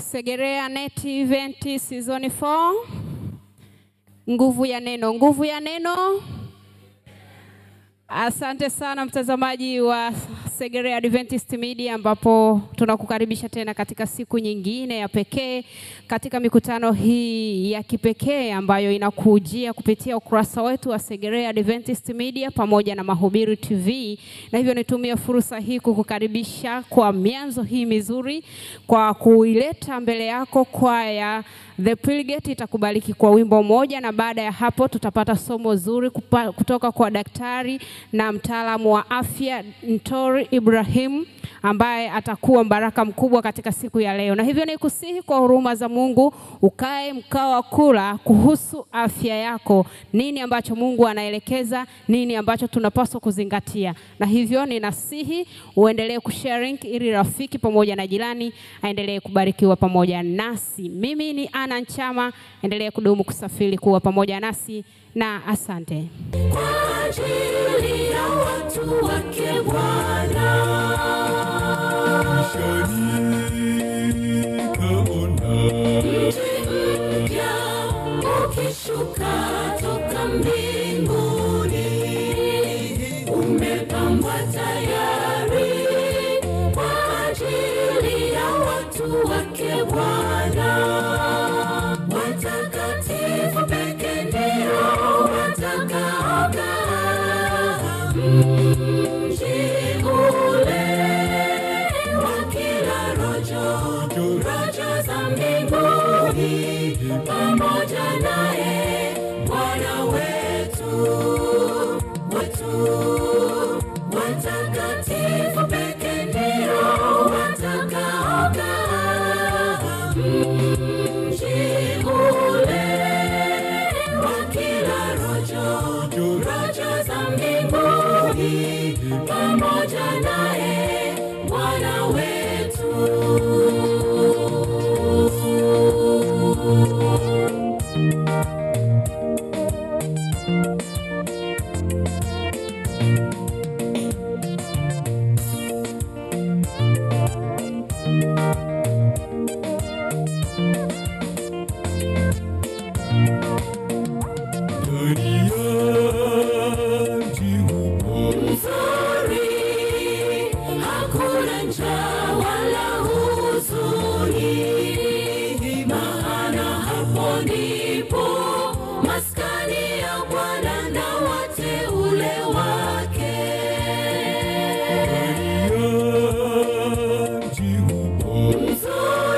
Segerea Net Event Season 4. Nguvu ya neno, nguvu ya neno. Asante sana mtazamaji wa Segerea Adventist Media, ambapo tunakukaribisha tena katika siku nyingine ya pekee katika mikutano hii ya kipekee ambayo inakujia kupitia ukurasa wetu wa Segerea Adventist Media pamoja na Mahubiri TV. Na hivyo nitumie fursa hii kukukaribisha kwa mianzo hii mizuri, kwa kuileta mbele yako kwaya The Pilgate itakubariki kwa wimbo moja, na baada ya hapo tutapata somo zuri kutoka kwa daktari na mtaalamu wa afya Ntori Ibrahim, ambaye atakuwa mbaraka mkubwa katika siku ya leo. Na hivyo nikusihi kwa huruma za Mungu ukae mkao wa kula kuhusu afya yako, nini ambacho Mungu anaelekeza, nini ambacho tunapaswa kuzingatia. Na hivyo ninasihi uendelee kusharing ili rafiki pamoja na jirani aendelee kubarikiwa pamoja nasi. Mimi ni Ana Nchama, endelee kudumu kusafiri kuwa pamoja nasi, na asante. Kwa ajili ya watu wake Bwana, mji mpya ukishuka toka mbinguni, umepambwa tayari kwa ajili ya watu wake Bwana. Watakatifu pekee ndio watakaokaa mji ule wa kila rojo za mbinguni, pamoja naye Bwana wetu. Watakatifu pekee ndio watakaokaa mji ule wa kila rojo za mbinguni, pamoja naye Bwana wetu. Hakuna njaa wala huzuni, maana hapo ndipo maskani ya Bwana na wateule wake.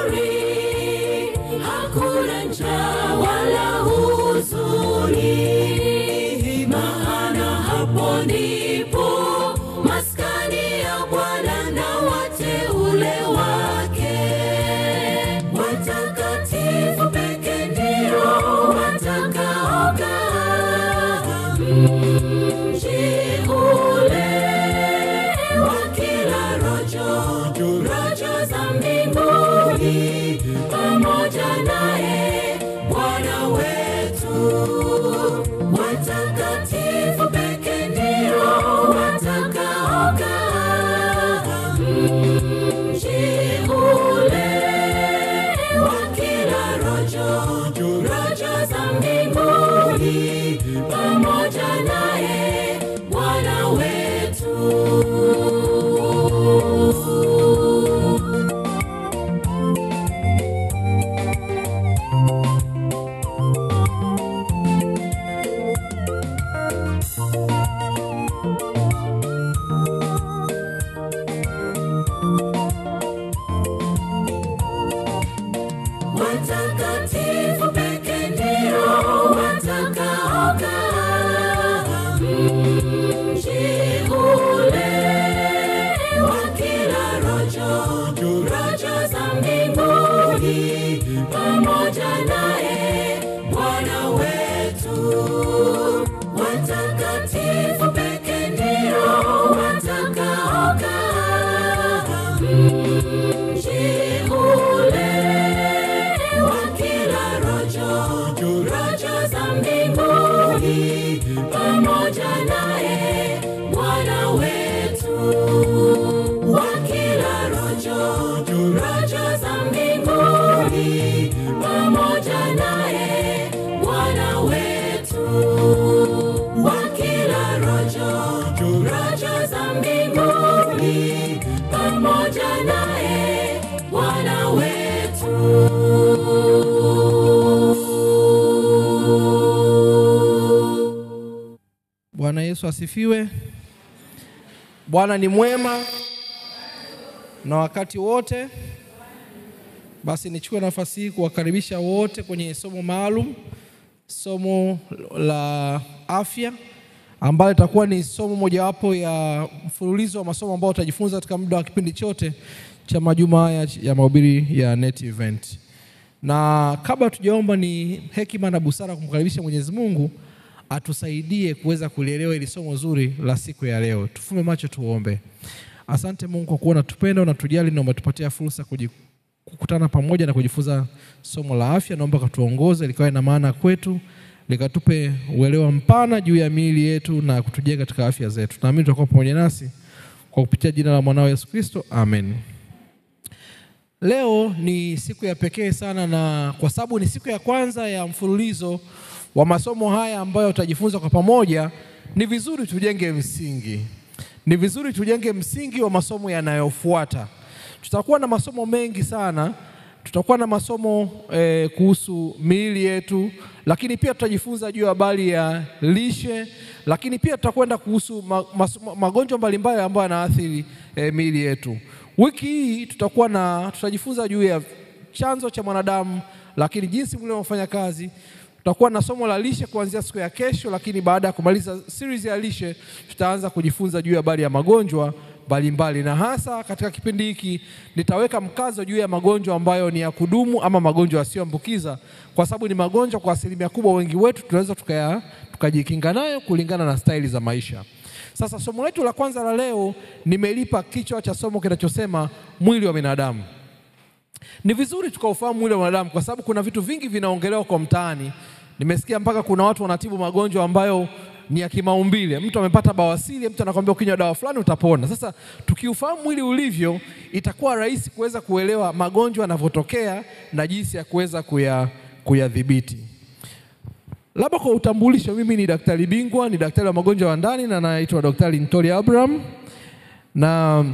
Nzuri, hakuna njaa wala huzuni, maana hapo ndipo maskani ya Bwana na wateule wake. Watakatifu pekee ndio watakaokaa mji ule wa kila rojo za mbinguni, pamoja naye Bwana wetu. Watakatifu pekee ndio watakaokaa mji ule wa kila rojo za mbinguni, pamoja naye Bwana wetu. Watakatifu pekee ndio watakaokaa mji ule wa kila rojo za mbinguni, pamoja naye Bwana wetu. Watakatifu pekee ndio watakaokaa mji ule wa kila rojo za mbinguni, pamoja naye Bwana wetu. Wa kila rojo za mbinguni, mbinguni pamoja naye Bwana wetu. Wa kila rojo za mbinguni pamoja naye Bwana wetu. Bwana Yesu asifiwe. Bwana ni mwema na wakati wote. Basi nichukue nafasi hii kuwakaribisha wote kwenye somo maalum, somo la afya, ambalo litakuwa ni somo mojawapo ya mfululizo wa masomo ambao utajifunza katika muda wa kipindi chote cha majuma haya ya mahubiri ya Net Event. Na kabla tujaomba, ni hekima na busara kumkaribisha Mwenyezi Mungu atusaidie kuweza kulielewa hili somo zuri la siku ya leo. Tufume macho tuombe. Asante Mungu kwa kuwa unatupenda, unatujali na umetupatia fursa kukutana pamoja na kujifunza somo la afya. Naomba katuongoze likawe na maana kwetu, likatupe uelewa mpana juu ya miili yetu na kutujenga katika afya zetu. Naamini tutakuwa pamoja nasi kwa kupitia jina la mwanao Yesu Kristo. Amen. Leo ni siku ya pekee sana, na kwa sababu ni siku ya kwanza ya mfululizo wa masomo haya ambayo tutajifunza kwa pamoja, ni vizuri tujenge msingi. Ni vizuri tujenge msingi wa masomo yanayofuata. Tutakuwa na masomo mengi sana. Tutakuwa na masomo kuhusu miili yetu, lakini pia tutajifunza juu ya habari ya lishe, lakini pia tutakwenda kuhusu magonjwa mbalimbali ambayo yanaathiri miili yetu. Wiki hii tutajifunza juu ya chanzo cha mwanadamu, lakini jinsi mwili unafanya kazi. Tutakuwa na somo la lishe kuanzia siku ya kesho, lakini baada ya kumaliza series ya lishe tutaanza kujifunza juu ya habari ya magonjwa mbalimbali, na hasa katika kipindi hiki nitaweka mkazo juu ya magonjwa ambayo ni ya kudumu ama magonjwa yasiyoambukiza, kwa sababu ni magonjwa kwa asilimia kubwa wengi wetu tunaweza tukajikinga nayo kulingana na staili za maisha. Sasa somo letu la kwanza la leo nimelipa kichwa cha somo kinachosema mwili wa binadamu. Ni vizuri tukaufahamu mwili wa binadamu kwa sababu kuna vitu vingi vinaongelewa kwa mtaani. Nimesikia mpaka kuna watu wanatibu magonjwa ambayo ni ya kimaumbile. Mtu amepata bawasiri, mtu anakuambia ukinywa dawa fulani utapona. Sasa tukiufahamu mwili ulivyo, itakuwa rahisi kuweza kuelewa magonjwa yanavyotokea na jinsi ya kuweza kuyadhibiti. Labda kwa utambulisho, mimi ni daktari bingwa, ni daktari wa magonjwa ya ndani na naitwa Daktari Ntori Abraham. Na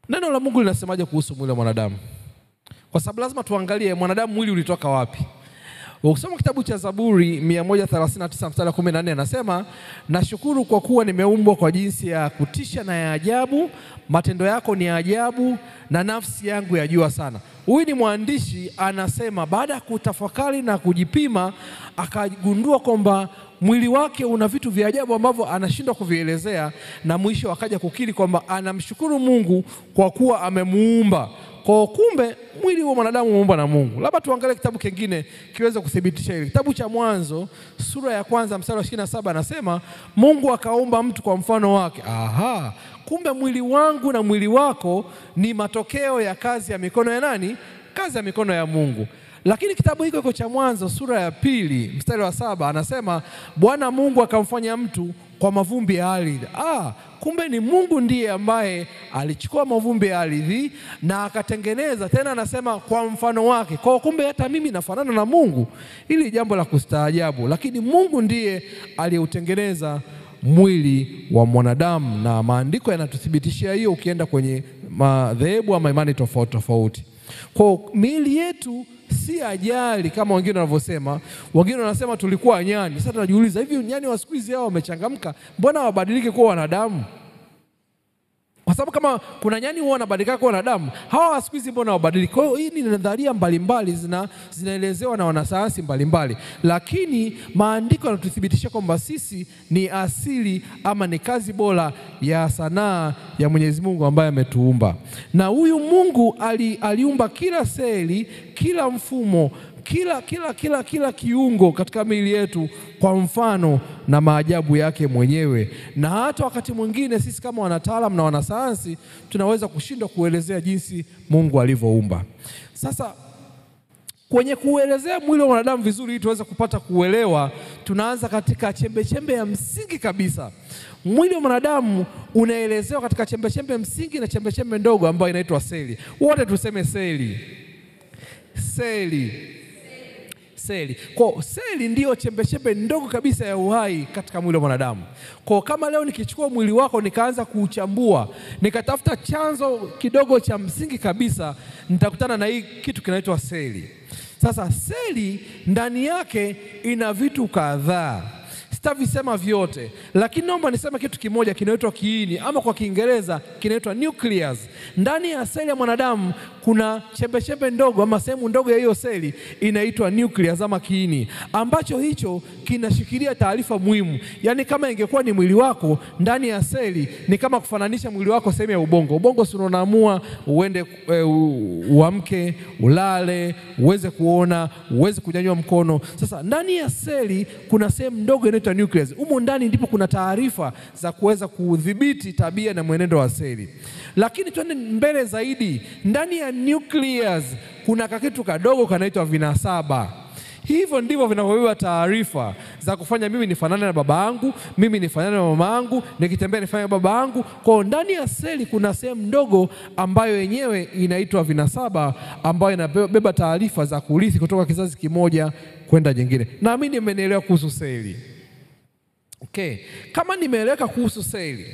neno la Mungu linasemaje kuhusu mwili wa mwanadamu? Kwa sababu lazima tuangalie mwanadamu mwili ulitoka wapi. Ukisoma kitabu cha Zaburi 139 mstari 14 anasema, nashukuru kwa kuwa nimeumbwa kwa jinsi ya kutisha na ya ajabu, matendo yako ni ajabu na nafsi yangu yajua sana. Huyu ni mwandishi anasema baada ya kutafakari na kujipima, akagundua kwamba mwili wake una vitu vya ajabu ambavyo anashindwa kuvielezea, na mwisho akaja kukiri kwamba anamshukuru Mungu kwa kuwa amemuumba. Kwa kumbe mwili wa mwanadamu umeumbwa na Mungu. Labda tuangalie kitabu kingine kiweze kuthibitisha hili. Kitabu cha Mwanzo sura ya 1 mstari wa 27 anasema, Mungu akaumba mtu kwa mfano wake. Kumbe mwili wangu na mwili wako ni matokeo ya kazi ya mikono ya nani? Kazi ya mikono ya Mungu. Lakini kitabu hiko cha Mwanzo sura ya 2 mstari wa 7 anasema, Bwana Mungu akamfanya mtu kwa mavumbi ya ardhi. Kumbe ni Mungu ndiye ambaye alichukua mavumbi ya ardhi na akatengeneza, tena anasema kwa mfano wake. Kwa kumbe hata mimi nafanana na Mungu. Hili jambo la kustaajabu, lakini Mungu ndiye aliyeutengeneza mwili wa mwanadamu, na maandiko yanatuthibitishia hiyo ukienda kwenye madhehebu ama imani tofauti tofauti. Kwa miili yetu si ajali kama wengine wanavyosema. Wengine wanasema tulikuwa nyani. Sasa tunajiuliza, hivi nyani wa siku hizi hao wamechangamka, mbona wabadilike kuwa wanadamu? Kwa sababu kama kuna nyani huwa wanabadilika kuwa wanadamu, hawa wa siku hizi mbona wabadilika? Kwa hiyo hii ni nadharia mbalimbali zinaelezewa na wanasayansi mbalimbali, lakini maandiko yanatuthibitisha kwamba sisi ni asili ama ni kazi bora ya sanaa ya Mwenyezi Mungu ambaye ametuumba. Na huyu Mungu aliumba kila seli, kila mfumo, kila kiungo katika miili yetu kwa mfano na maajabu yake mwenyewe. Na hata wakati mwingine sisi kama wanataalamu na wanasayansi tunaweza kushindwa kuelezea jinsi Mungu alivyoumba. Sasa Kwenye kuelezea mwili wa mwanadamu vizuri ili tuweze kupata kuelewa, tunaanza katika chembe ya msingi kabisa. Mwili wa mwanadamu unaelezewa katika chembe msingi na chembe ndogo ambayo inaitwa seli. Wote tuseme seli. Kwa seli ndio chembe ndogo kabisa ya uhai katika mwili wa mwanadamu. Kwa kama leo nikichukua mwili wako nikaanza kuuchambua, nikatafuta chanzo kidogo cha msingi kabisa, nitakutana na hii kitu kinaitwa seli. Sasa seli ndani yake ina vitu kadhaa. Sitavisema vyote, lakini naomba niseme kitu kimoja kinaitwa kiini, ama kwa Kiingereza kinaitwa nucleus. Ndani ya seli ya mwanadamu kuna chembe ndogo ama sehemu ndogo ya hiyo seli inaitwa nucleus ama kiini, ambacho hicho kinashikilia taarifa muhimu. Yaani kama ingekuwa ni mwili wako, ndani ya seli ni kama kufananisha mwili wako sehemu ya ubongo. Ubongo si unaamua uende uamke, ulale, uweze kuona, uweze kunyanyua mkono. Sasa ndani ya seli kuna sehemu ndogo inaitwa nucleus. Humo ndani ndipo kuna taarifa za kuweza kudhibiti tabia na mwenendo wa seli. Lakini twende mbele zaidi, ndani ya nucleus kuna kakitu kadogo kanaitwa vinasaba. Hivyo ndivyo vinavyobeba taarifa za kufanya mimi nifanane na baba yangu, mimi nifanane na mama yangu, nikitembea nifanane na baba yangu. Kwa ndani ya seli kuna sehemu ndogo ambayo yenyewe inaitwa vinasaba, ambayo inabeba taarifa za kurithi kutoka kizazi kimoja kwenda jingine. Naamini mmenielewa kuhusu seli. Okay. Kama nimeeleweka kuhusu seli,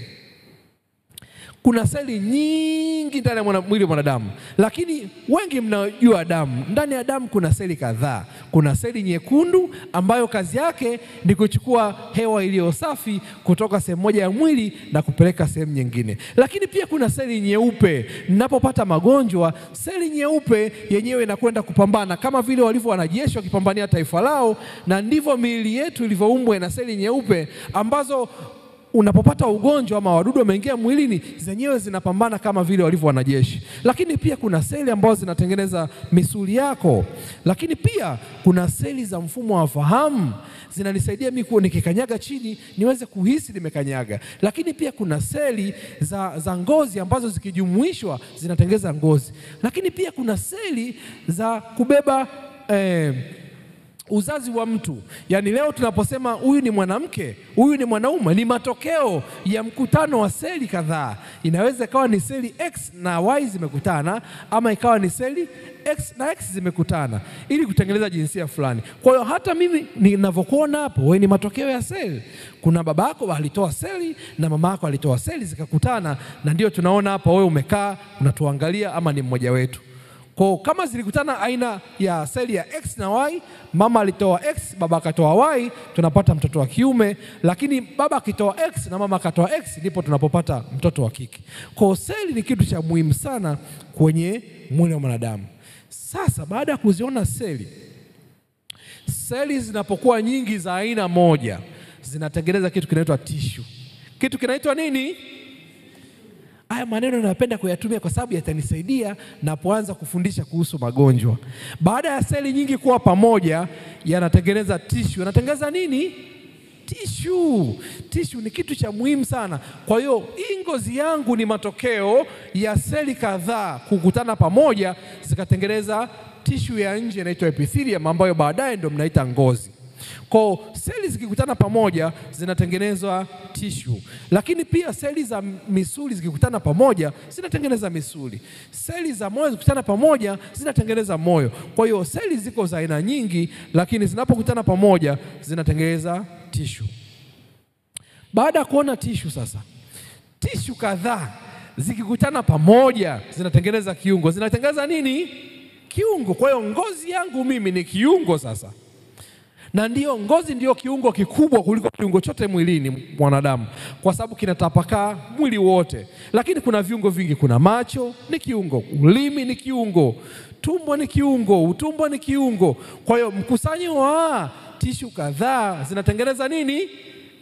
kuna seli nyingi ndani ya mwili wa mwanadamu, lakini wengi mnajua damu. Ndani ya damu kuna seli kadhaa. Kuna seli nyekundu ambayo kazi yake ni kuchukua hewa iliyo safi kutoka sehemu moja ya mwili na kupeleka sehemu nyingine. Lakini pia kuna seli nyeupe. Ninapopata magonjwa, seli nyeupe yenyewe inakwenda kupambana kama vile walivyo wanajeshi wakipambania taifa lao, na ndivyo miili yetu ilivyoumbwa na seli nyeupe ambazo unapopata ugonjwa ama wadudu wameingia mwilini, zenyewe zinapambana kama vile walivyo wanajeshi. Lakini pia kuna seli ambazo zinatengeneza misuli yako. Lakini pia kuna seli za mfumo wa fahamu, zinanisaidia mimi kuwa nikikanyaga chini niweze kuhisi nimekanyaga. Lakini pia kuna seli za ngozi ambazo zikijumuishwa zinatengeneza ngozi. Lakini pia kuna seli za kubeba uzazi wa mtu. Yaani leo tunaposema huyu ni mwanamke, huyu ni mwanaume, ni matokeo ya mkutano wa seli kadhaa. Inaweza ikawa ni seli X na Y zimekutana, ama ikawa ni seli X na X zimekutana ili kutengeneza jinsia fulani. Kwa hiyo hata mimi ninavyokuona hapo, wewe ni matokeo ya seli. Kuna baba yako alitoa seli na mama yako alitoa seli zikakutana, na ndio tunaona hapa wewe umekaa unatuangalia, ama ni mmoja wetu. Kwa kama zilikutana aina ya seli ya X na Y, mama alitoa X, baba akatoa Y, tunapata mtoto wa kiume. Lakini baba akitoa X na mama akatoa X, ndipo tunapopata mtoto wa kike. Kwa seli ni kitu cha muhimu sana kwenye mwili wa mwanadamu. Sasa baada ya kuziona seli zinapokuwa nyingi za aina moja, zinatengeneza kitu kinaitwa tissue. Kitu kinaitwa nini? Haya maneno napenda kuyatumia kwa sababu yatanisaidia napoanza kufundisha kuhusu magonjwa. Baada ya seli nyingi kuwa pamoja, yanatengeneza tissue. Yanatengeneza nini? Tissue. Tissue ni kitu cha muhimu sana. Kwa hiyo hii ngozi yangu ni matokeo ya seli kadhaa kukutana pamoja zikatengeneza tissue ya nje inaitwa epithelium, ambayo baadaye ndio mnaita ngozi. Kwa seli zikikutana pamoja zinatengenezwa tissue. Lakini pia seli za misuli zikikutana pamoja zinatengeneza misuli. Seli za moyo zikikutana pamoja zinatengeneza moyo. Kwa hiyo seli ziko za aina nyingi, lakini zinapokutana pamoja zinatengeneza tissue. Baada ya kuona tissue sasa, tissue kadhaa zikikutana pamoja zinatengeneza kiungo. Zinatengeneza nini? Kiungo. Kwa hiyo ngozi yangu mimi ni kiungo sasa. Na ndio ngozi ndio kiungo kikubwa kuliko kiungo chote mwilini mwanadamu, kwa sababu kinatapakaa mwili wote. Lakini kuna viungo vingi. Kuna macho ni kiungo, ulimi ni kiungo, tumbo ni kiungo, utumbo ni kiungo. Kwa hiyo mkusanyo wa tishu kadhaa zinatengeneza nini?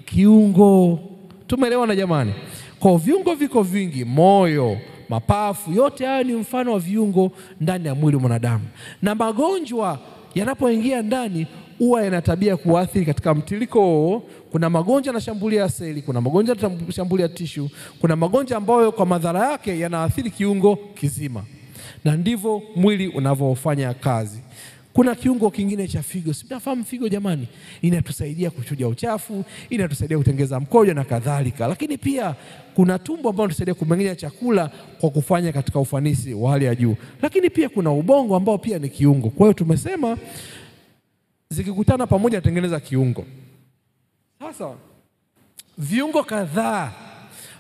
Kiungo. Tumeelewana jamani? Kwa viungo viko vingi, moyo, mapafu, yote haya ni mfano wa viungo ndani ya mwili wa mwanadamu. Na magonjwa yanapoingia ndani huwa yana tabia kuathiri katika mtiririko. Kuna magonjwa yanashambulia seli, kuna magonjwa yanashambulia tissue, kuna magonjwa ambayo kwa madhara yake yanaathiri kiungo kizima. Na ndivyo mwili unavyofanya kazi. Kuna kiungo kingine cha figo. Si mnafahamu figo jamani? Inatusaidia kuchuja uchafu, inatusaidia kutengeza mkojo na kadhalika. Lakini pia kuna tumbo ambalo linasaidia kumeng'enya chakula kwa kufanya katika ufanisi wa hali ya juu. Lakini pia kuna ubongo ambao pia ni kiungo. Kwa hiyo tumesema zikikutana pamoja tengeneza kiungo. Sasa viungo kadhaa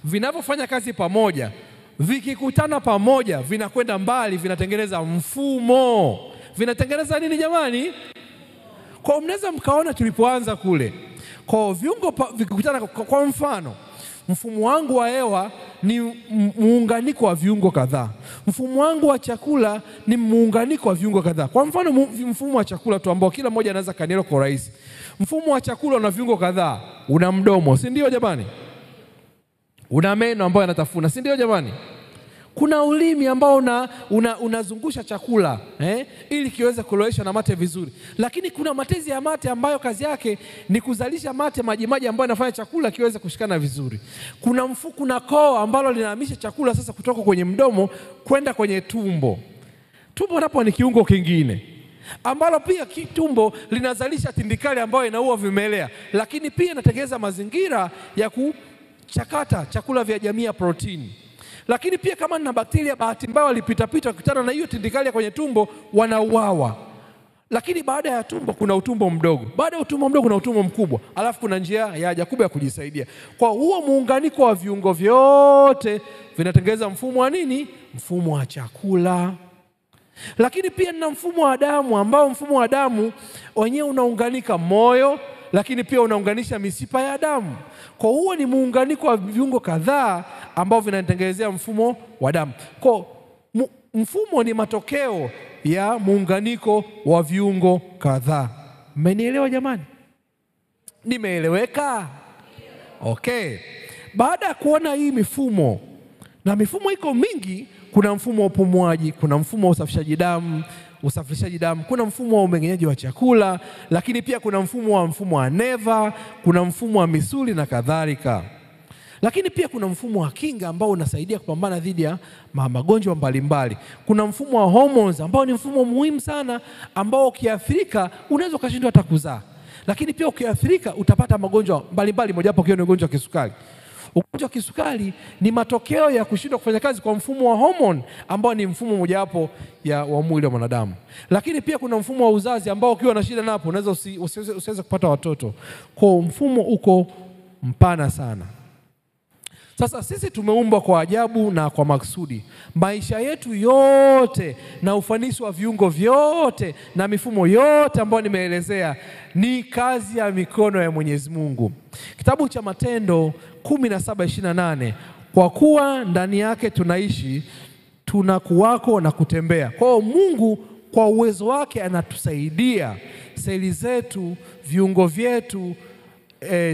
vinavyofanya kazi pamoja, vikikutana pamoja vinakwenda mbali, vinatengeneza mfumo. Vinatengeneza nini jamani? Kwa mnaweza mkaona tulipoanza kule. Kwa viungo vikikutana, kwa mfano mfumo wangu wa hewa ni muunganiko wa viungo kadhaa. Mfumo wangu wa chakula ni muunganiko wa viungo kadhaa. Kwa mfano mfumo wa chakula tu ambao kila mmoja anaweza kanielewa kwa urahisi. Mfumo wa chakula una viungo kadhaa. Una mdomo, si ndio jamani? Una meno ambayo yanatafuna, si ndio jamani? Kuna ulimi ambao unazungusha chakula ili kiweze kulowesha na mate vizuri. Lakini kuna matezi ya mate ambayo kazi yake ni kuzalisha mate maji ambayo yanafanya chakula kiweze kushikana vizuri. Kuna koo ambalo linahamisha chakula sasa kutoka kwenye mdomo kwenda kwenye tumbo. Tumbo hapo ni kiungo kingine ambalo pia tumbo linazalisha tindikali ambayo inaua vimelea, lakini pia inatengeneza mazingira ya kuchakata chakula vya jamii ya protini. Lakini pia kama na bakteria bahati mbaya walipita kukutana na hiyo tindikali kwenye tumbo, wanauawa. Lakini baada ya tumbo kuna utumbo mdogo. Baada ya utumbo mdogo kuna utumbo mkubwa. Alafu kuna njia ya haja kubwa ya kujisaidia. Kwa huo muunganiko wa viungo vyote vinatengeneza mfumo wa nini? Mfumo wa chakula. Lakini pia na mfumo wa damu ambao mfumo wa damu wenyewe unaunganika moyo, lakini pia unaunganisha mishipa ya damu. Kwa huo ni muunganiko wa viungo kadhaa ambao vinatengenezea mfumo wa damu. Kwa mfumo ni matokeo ya muunganiko wa viungo kadhaa. Mmenielewa jamani? Nimeeleweka? Okay. Baada ya kuona hii mifumo, na mifumo iko mingi, kuna mfumo wa upumuaji, kuna mfumo wa usafirishaji damu, kuna mfumo wa umeng'enyaji wa chakula, lakini pia kuna mfumo wa neva, kuna mfumo wa misuli na kadhalika. Lakini pia kuna mfumo wa kinga ambao unasaidia kupambana dhidi ya magonjwa mbalimbali. Kuna mfumo wa hormones ambao ni mfumo muhimu sana ambao ukiathirika unaweza ukashindwa hata kuzaa. Lakini pia ukiathirika utapata magonjwa mbalimbali, mojawapo ikiwa ni ugonjwa wa kisukari. Ugonjwa wa kisukari ni matokeo ya kushindwa kufanya kazi kwa mfumo wa hormone ambao ni mfumo mojawapo wa mwili wa mwanadamu. Lakini pia kuna mfumo wa uzazi ambao ukiwa na shida napo unaweza usiweze kupata watoto. Kwa mfumo uko mpana sana. Sasa sisi tumeumbwa kwa ajabu na kwa maksudi. Maisha yetu yote na ufanisi wa viungo vyote na mifumo yote ambayo nimeelezea ni kazi ya mikono ya Mwenyezi Mungu. Kitabu cha Matendo 17:28, kwa kuwa ndani yake tunaishi, tunakuwako na kutembea. Kwa hiyo Mungu kwa uwezo wake anatusaidia seli zetu, viungo vyetu,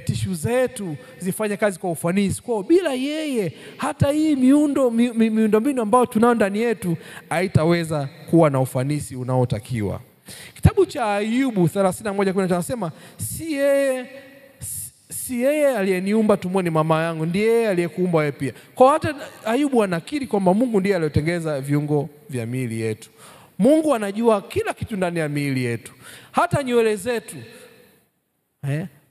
tishu zetu zifanye kazi kwa ufanisi. Kwa bila yeye hata hii miundombinu ambayo tunao ndani yetu haitaweza kuwa na ufanisi unaotakiwa. Kitabu cha Ayubu 31:15 anasema si yeye aliyeniumba tumboni mama yangu, ndiye yeye aliyekuumba wewe pia. Kwa hata Ayubu anakiri kwamba Mungu ndiye aliyotengeneza viungo vya miili yetu. Mungu anajua kila kitu ndani ya miili yetu, hata nywele zetu.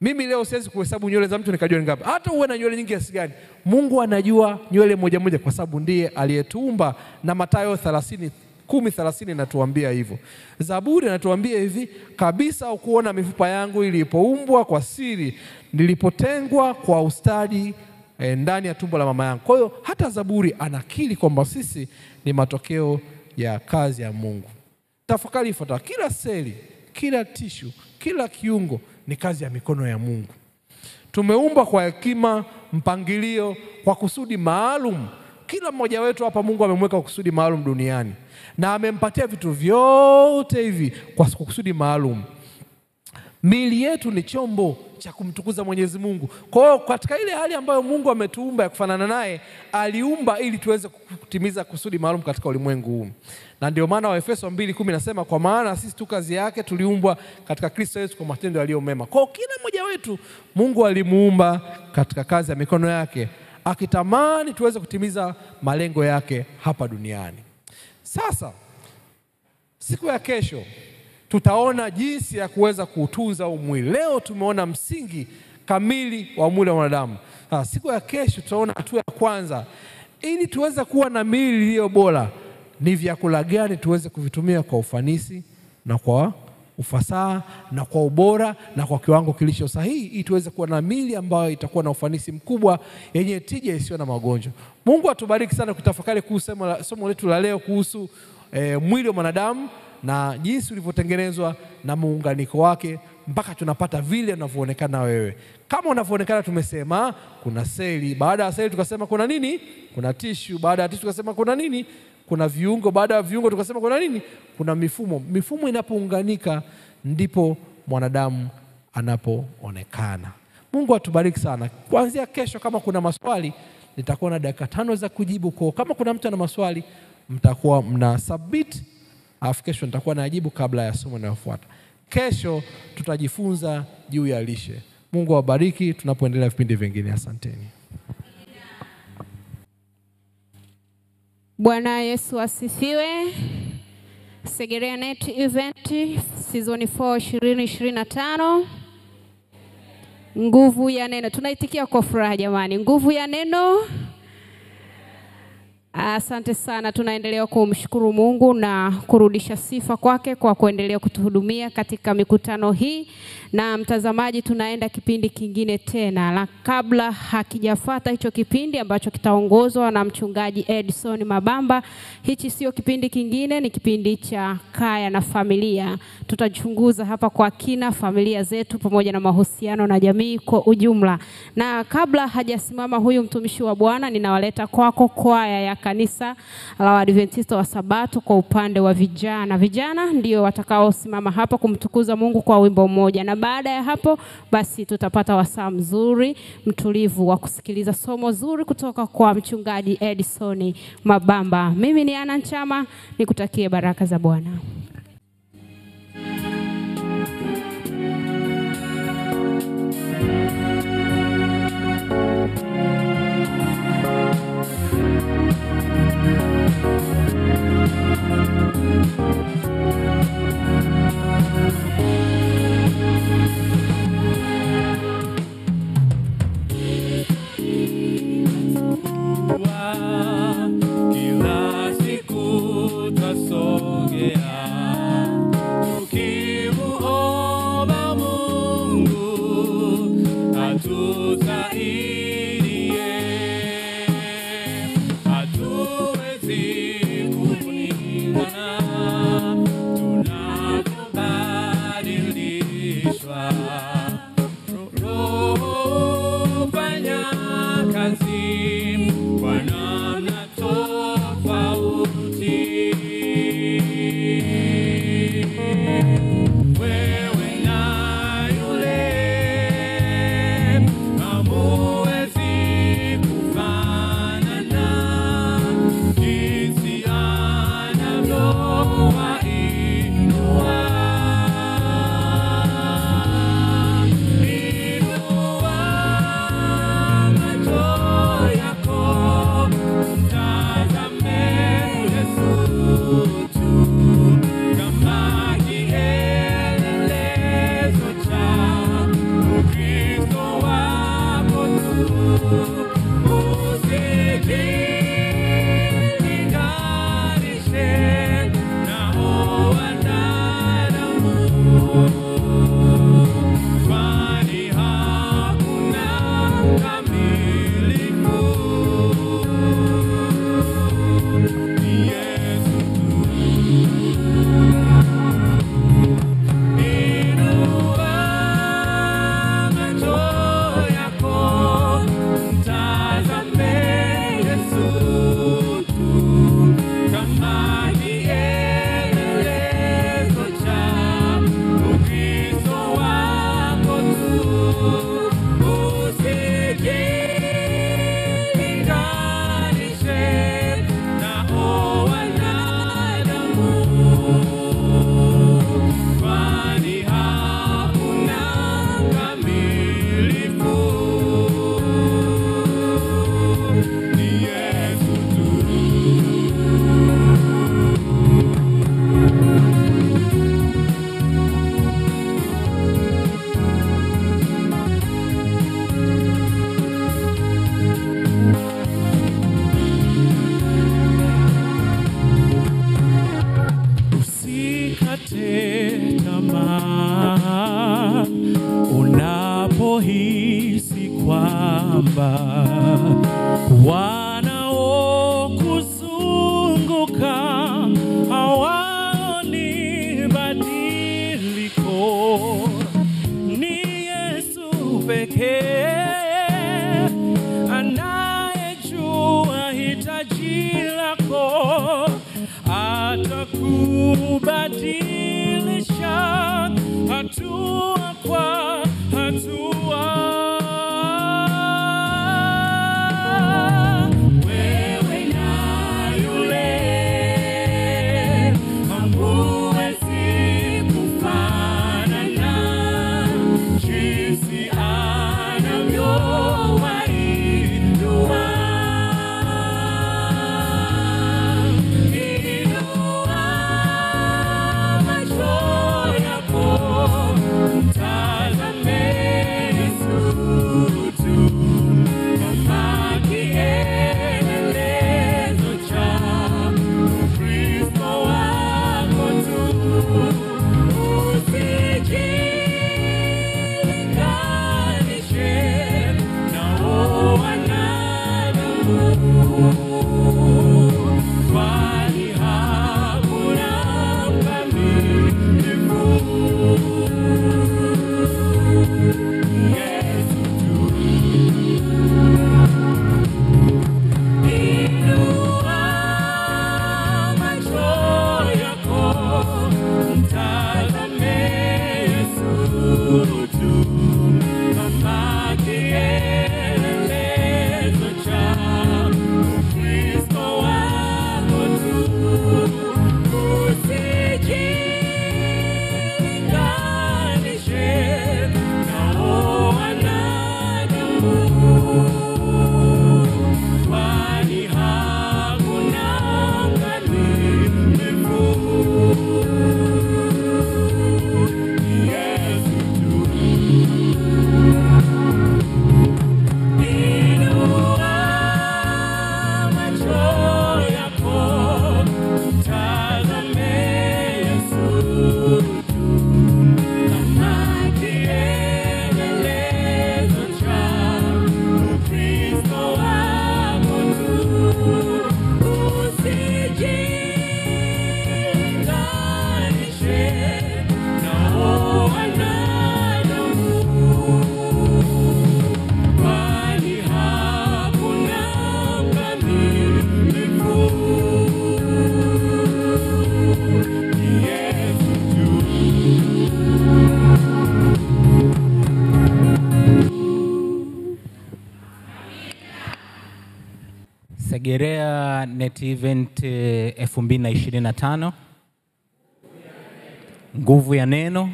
Mimi leo siwezi kuhesabu nywele za mtu nikajua ni ngapi. Hata uwe na nywele nyingi kiasi gani, Mungu anajua nywele moja moja kwa sababu ndiye aliyetuumba. Na Mathayo 10:30 inatuambia hivyo. Zaburi inatuambia hivi, kabisa ukuona mifupa yangu ilipoumbwa kwa siri, nilipotengwa kwa ustadi ndani ya tumbo la mama yangu. Kwa hiyo hata Zaburi anakiri kwamba sisi ni matokeo ya kazi ya Mungu. Tafakari ifuatayo: kila seli, kila tishu, kila kiungo ni kazi ya mikono ya Mungu. Tumeumbwa kwa hekima, mpangilio, kwa kusudi maalum. Kila mmoja wetu hapa Mungu amemweka kusudi maalum duniani na amempatia vitu vyote hivi kwa kusudi maalum. Miili yetu ni chombo cha kumtukuza Mwenyezi Mungu. Kwa hiyo katika ile hali ambayo Mungu ametuumba ya kufanana naye, aliumba ili tuweze kutimiza kusudi maalum katika ulimwengu huu. Na ndio maana Waefeso 2:10 nasema, kwa maana sisi tu kazi yake, tuliumbwa katika Kristo Yesu kwa matendo yaliyo mema. Kwa kila mmoja wetu Mungu alimuumba katika kazi ya mikono yake, akitamani tuweze kutimiza malengo yake hapa duniani. Sasa siku ya kesho tutaona jinsi ya kuweza kuutunza mwili. Leo tumeona msingi kamili wa mwili wa mwanadamu. Siku ya kesho tutaona hatua ya kwanza ili tuweze kuwa na miili iliyo bora. Ni vyakula gani tuweze kuvitumia kwa ufanisi na kwa ufasaha na kwa ubora na kwa kiwango kilicho sahihi, ili tuweze kuwa na miili ambayo itakuwa na ufanisi mkubwa, yenye tija, isiyo na magonjwa. Mungu atubariki sana kutafakari kuhusu somo letu la leo kuhusu mwili wa mwanadamu na jinsi ulivyotengenezwa na muunganiko wake mpaka tunapata vile unavyoonekana wewe. Kama unavyoonekana, tumesema kuna seli, baada ya seli tukasema kuna nini? Kuna tissue, baada ya tissue tukasema kuna nini? Kuna viungo, baada ya viungo tukasema kuna nini? Kuna mifumo. Mifumo inapounganika ndipo mwanadamu anapoonekana. Mungu atubariki sana. Kuanzia kesho, kama kuna maswali, nitakuwa na dakika 5 za kujibu. Kwa kama kuna mtu ana maswali, mtakuwa mna submit, alafu kesho nitakuwa najibu kabla ya somo linalofuata. Kesho tutajifunza juu ya lishe. Mungu awabariki tunapoendelea vipindi vingine. Asanteni. Bwana Yesu asifiwe. Segerea Net Event Season 4 2025. Nguvu ya neno. Tunaitikia kwa furaha jamani. Nguvu ya neno. Asante sana. Tunaendelea kumshukuru Mungu na kurudisha sifa kwake kwa kuendelea kutuhudumia katika mikutano hii. Na mtazamaji, tunaenda kipindi kingine tena. Na kabla hakijafuata hicho kipindi ambacho kitaongozwa na mchungaji Edson Mabamba, hichi sio kipindi kingine, ni kipindi cha Kaya na Familia. Tutachunguza hapa kwa kina familia zetu pamoja na mahusiano na jamii kwa ujumla. Na kabla hajasimama huyu mtumishi wa Bwana, ninawaleta kwako kwaya ya kanisa la Waadventista wa Sabato kwa upande wa vijana. Vijana ndio watakaosimama hapa kumtukuza Mungu kwa wimbo mmoja, na baada ya hapo basi tutapata wasaa mzuri mtulivu wa kusikiliza somo zuri kutoka kwa mchungaji Edson Mabamba. Mimi ni Ana Nchama, nikutakie baraka za Bwana. Kila siku twasogea tukimuomba Mungu atusaidie, hatuwezi kulingana tunapobadilishwa. Roho fanya kazi kwa namna tofauti. kwamba wanaokuzunguka hawaoni badiliko. Ni Yesu pekee anayejua hitaji lako, atakubadilisha hatua kwa hatua. Wewe na yule hamuwezi kufanana, jinsi anavyowainua. Inua macho yako, mtazame Yesu tu, kama kielelezo cha Ukristo wako tu. Usijilinganishe nao wanadamu, kwani hakuna mkamilifu. Yesu tu. Inua macho yako, mtazame Yesu tu, kama kielelezo cha Ukristo wako tu. Usijilinganishe nao wanadamu, kwani hakuna mkamilifu. Yesu tu. Inua macho yako, mtazame Yesu tu, kama kielelezo cha Ukristo wako tu. Usijilinganishe nao wanadamu, kwani hakuna mkamilifu. Yesu tu. Segerea Net Event 2025. Nguvu ya neno.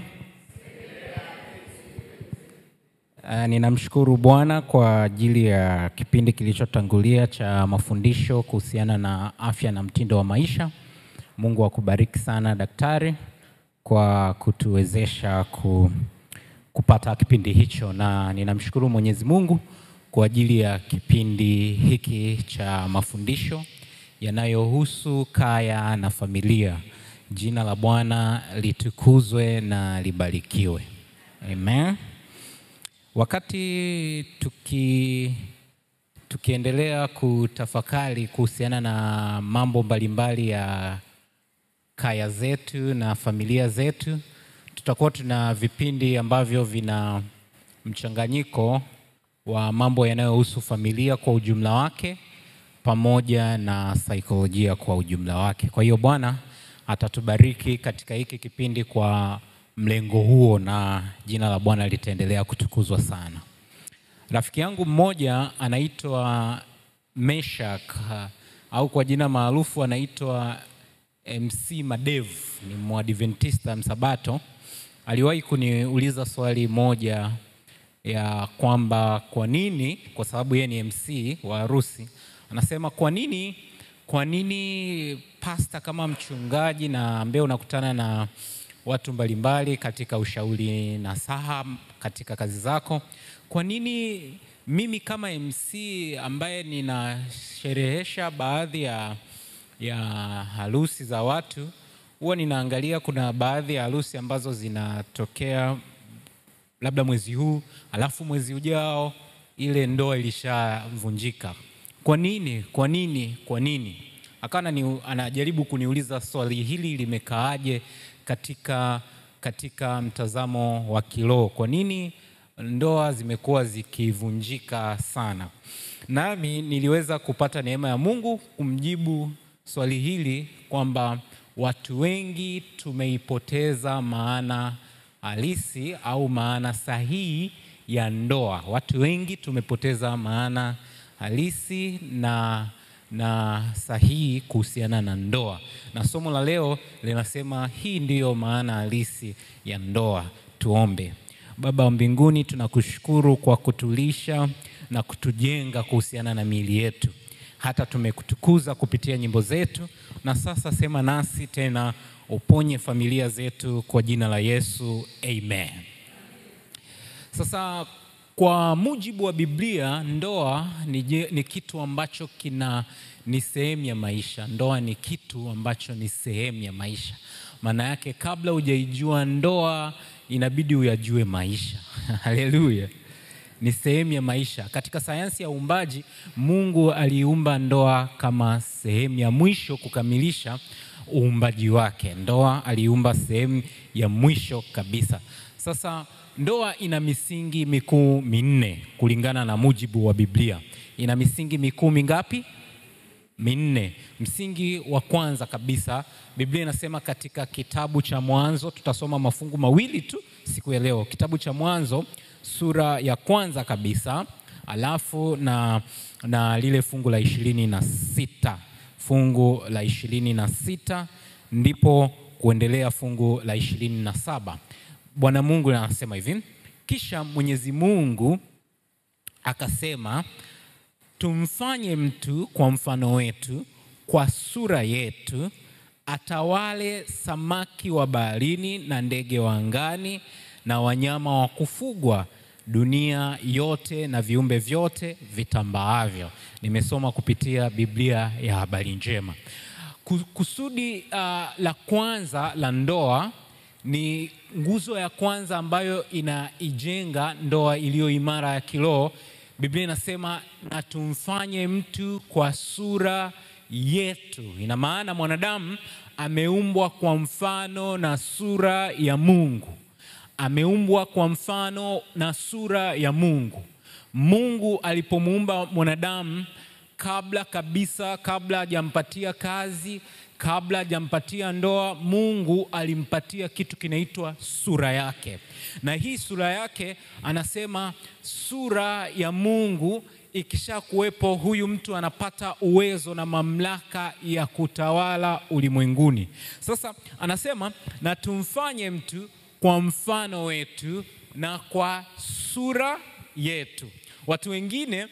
Ninamshukuru Bwana kwa ajili ya kipindi kilichotangulia cha mafundisho kuhusiana na afya na mtindo wa maisha. Mungu akubariki sana daktari kwa kutuwezesha kupata kipindi hicho, na ninamshukuru Mwenyezi Mungu kwa ajili ya kipindi hiki cha mafundisho yanayohusu kaya na familia. Jina la Bwana litukuzwe na libarikiwe. Amen. Wakati tukiendelea kutafakari kuhusiana na mambo mbalimbali ya kaya zetu na familia zetu, tutakuwa tuna vipindi ambavyo vina mchanganyiko wa mambo yanayohusu familia kwa ujumla wake pamoja na saikolojia kwa ujumla wake. Kwa hiyo Bwana atatubariki katika hiki kipindi kwa mlengo huo, na jina la Bwana litaendelea kutukuzwa sana. Rafiki yangu mmoja anaitwa Meshak, au kwa jina maarufu anaitwa MC Madev, ni Mwadventista Msabato. Aliwahi kuniuliza swali moja ya kwamba kwa nini, kwa sababu yeye ni MC wa harusi, anasema kwa nini pasta kama mchungaji na ambaye unakutana na watu mbalimbali katika ushauri na saha katika kazi zako, kwa nini mimi kama MC ambaye ninasherehesha baadhi ya harusi za watu, huwa ninaangalia kuna baadhi ya harusi ambazo zinatokea labda mwezi huu, alafu mwezi ujao ile ndoa ilishavunjika. Kwa nini? Kwa nini? Kwa nini? Akawa anajaribu kuniuliza swali hili limekaaje katika mtazamo wa kiroho. Kwa nini ndoa zimekuwa zikivunjika sana? Nami niliweza kupata neema ya Mungu kumjibu swali hili kwamba watu wengi tumeipoteza maana halisi au maana sahihi ya ndoa. Watu wengi tumepoteza maana halisi na sahihi kuhusiana na ndoa. Na somo la leo linasema hii ndiyo maana halisi ya ndoa. Tuombe. Baba wa mbinguni, tunakushukuru kwa kutulisha na kutujenga kuhusiana na miili yetu. Hata tumekutukuza kupitia nyimbo zetu, na sasa sema nasi tena, uponye familia zetu kwa jina la Yesu. Amen. Sasa kwa mujibu wa Biblia, ndoa ni kitu ambacho ni sehemu ya maisha. Ndoa ni kitu ambacho ni sehemu ya maisha. Maana yake kabla hujaijua ndoa inabidi uyajue maisha. Haleluya. Ni sehemu ya maisha. Katika sayansi ya uumbaji, Mungu aliumba ndoa kama sehemu ya mwisho kukamilisha uumbaji wake. Ndoa aliumba sehemu ya mwisho kabisa. Sasa ndoa ina misingi mikuu minne kulingana na mujibu wa Biblia. Ina misingi mikuu mingapi? Minne. Msingi wa kwanza kabisa, Biblia inasema katika kitabu cha Mwanzo, tutasoma mafungu mawili tu siku ya leo. Kitabu cha Mwanzo sura ya kwanza kabisa, alafu na lile fungu la 26. Fungu la 26 ndipo kuendelea fungu la 27. Bwana Mungu anasema hivi: kisha Mwenyezi Mungu akasema, tumfanye mtu kwa mfano wetu, kwa sura yetu, atawale samaki wa baharini na ndege wa angani na wanyama wa kufugwa, dunia yote na viumbe vyote vitambaavyo. Nimesoma kupitia Biblia ya Habari Njema. Kusudi la kwanza la ndoa ni nguzo ya kwanza ambayo inaijenga ndoa iliyo imara ya kiroho. Biblia inasema na tumfanye mtu kwa sura yetu. Ina maana mwanadamu ameumbwa kwa mfano na sura ya Mungu. Ameumbwa kwa mfano na sura ya Mungu. Mungu alipomuumba mwanadamu, kabla hajampatia kazi, kabla hajampatia ndoa, Mungu alimpatia kitu kinaitwa sura yake. Na hii sura yake, anasema sura ya Mungu ikisha kuwepo, huyu mtu anapata uwezo na mamlaka ya kutawala ulimwenguni. Sasa anasema na tumfanye mtu kwa mfano wetu na kwa sura yetu. Watu wengine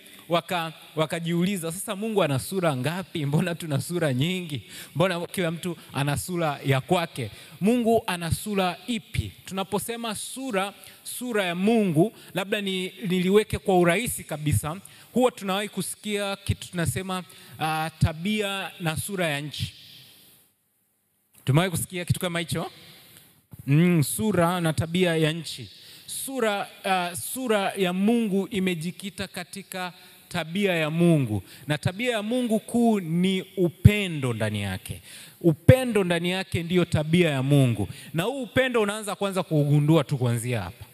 wakajiuliza, sasa Mungu ana sura ngapi? Mbona tuna sura nyingi? Mbona kila mtu ana sura ya kwake? Mungu ana sura ipi? Tunaposema sura ya Mungu, labda niliweke kwa urahisi kabisa. Huwa tunawahi kusikia kitu tunasema tabia na sura ya nchi. Tumewahi kusikia kitu kama hicho? Sura na tabia ya nchi. Sura ya Mungu imejikita katika tabia ya Mungu, na tabia ya Mungu kuu ni upendo ndani yake. Upendo ndani yake ndiyo tabia ya Mungu, na huu upendo unaanza kwanza kuugundua tu kuanzia hapa,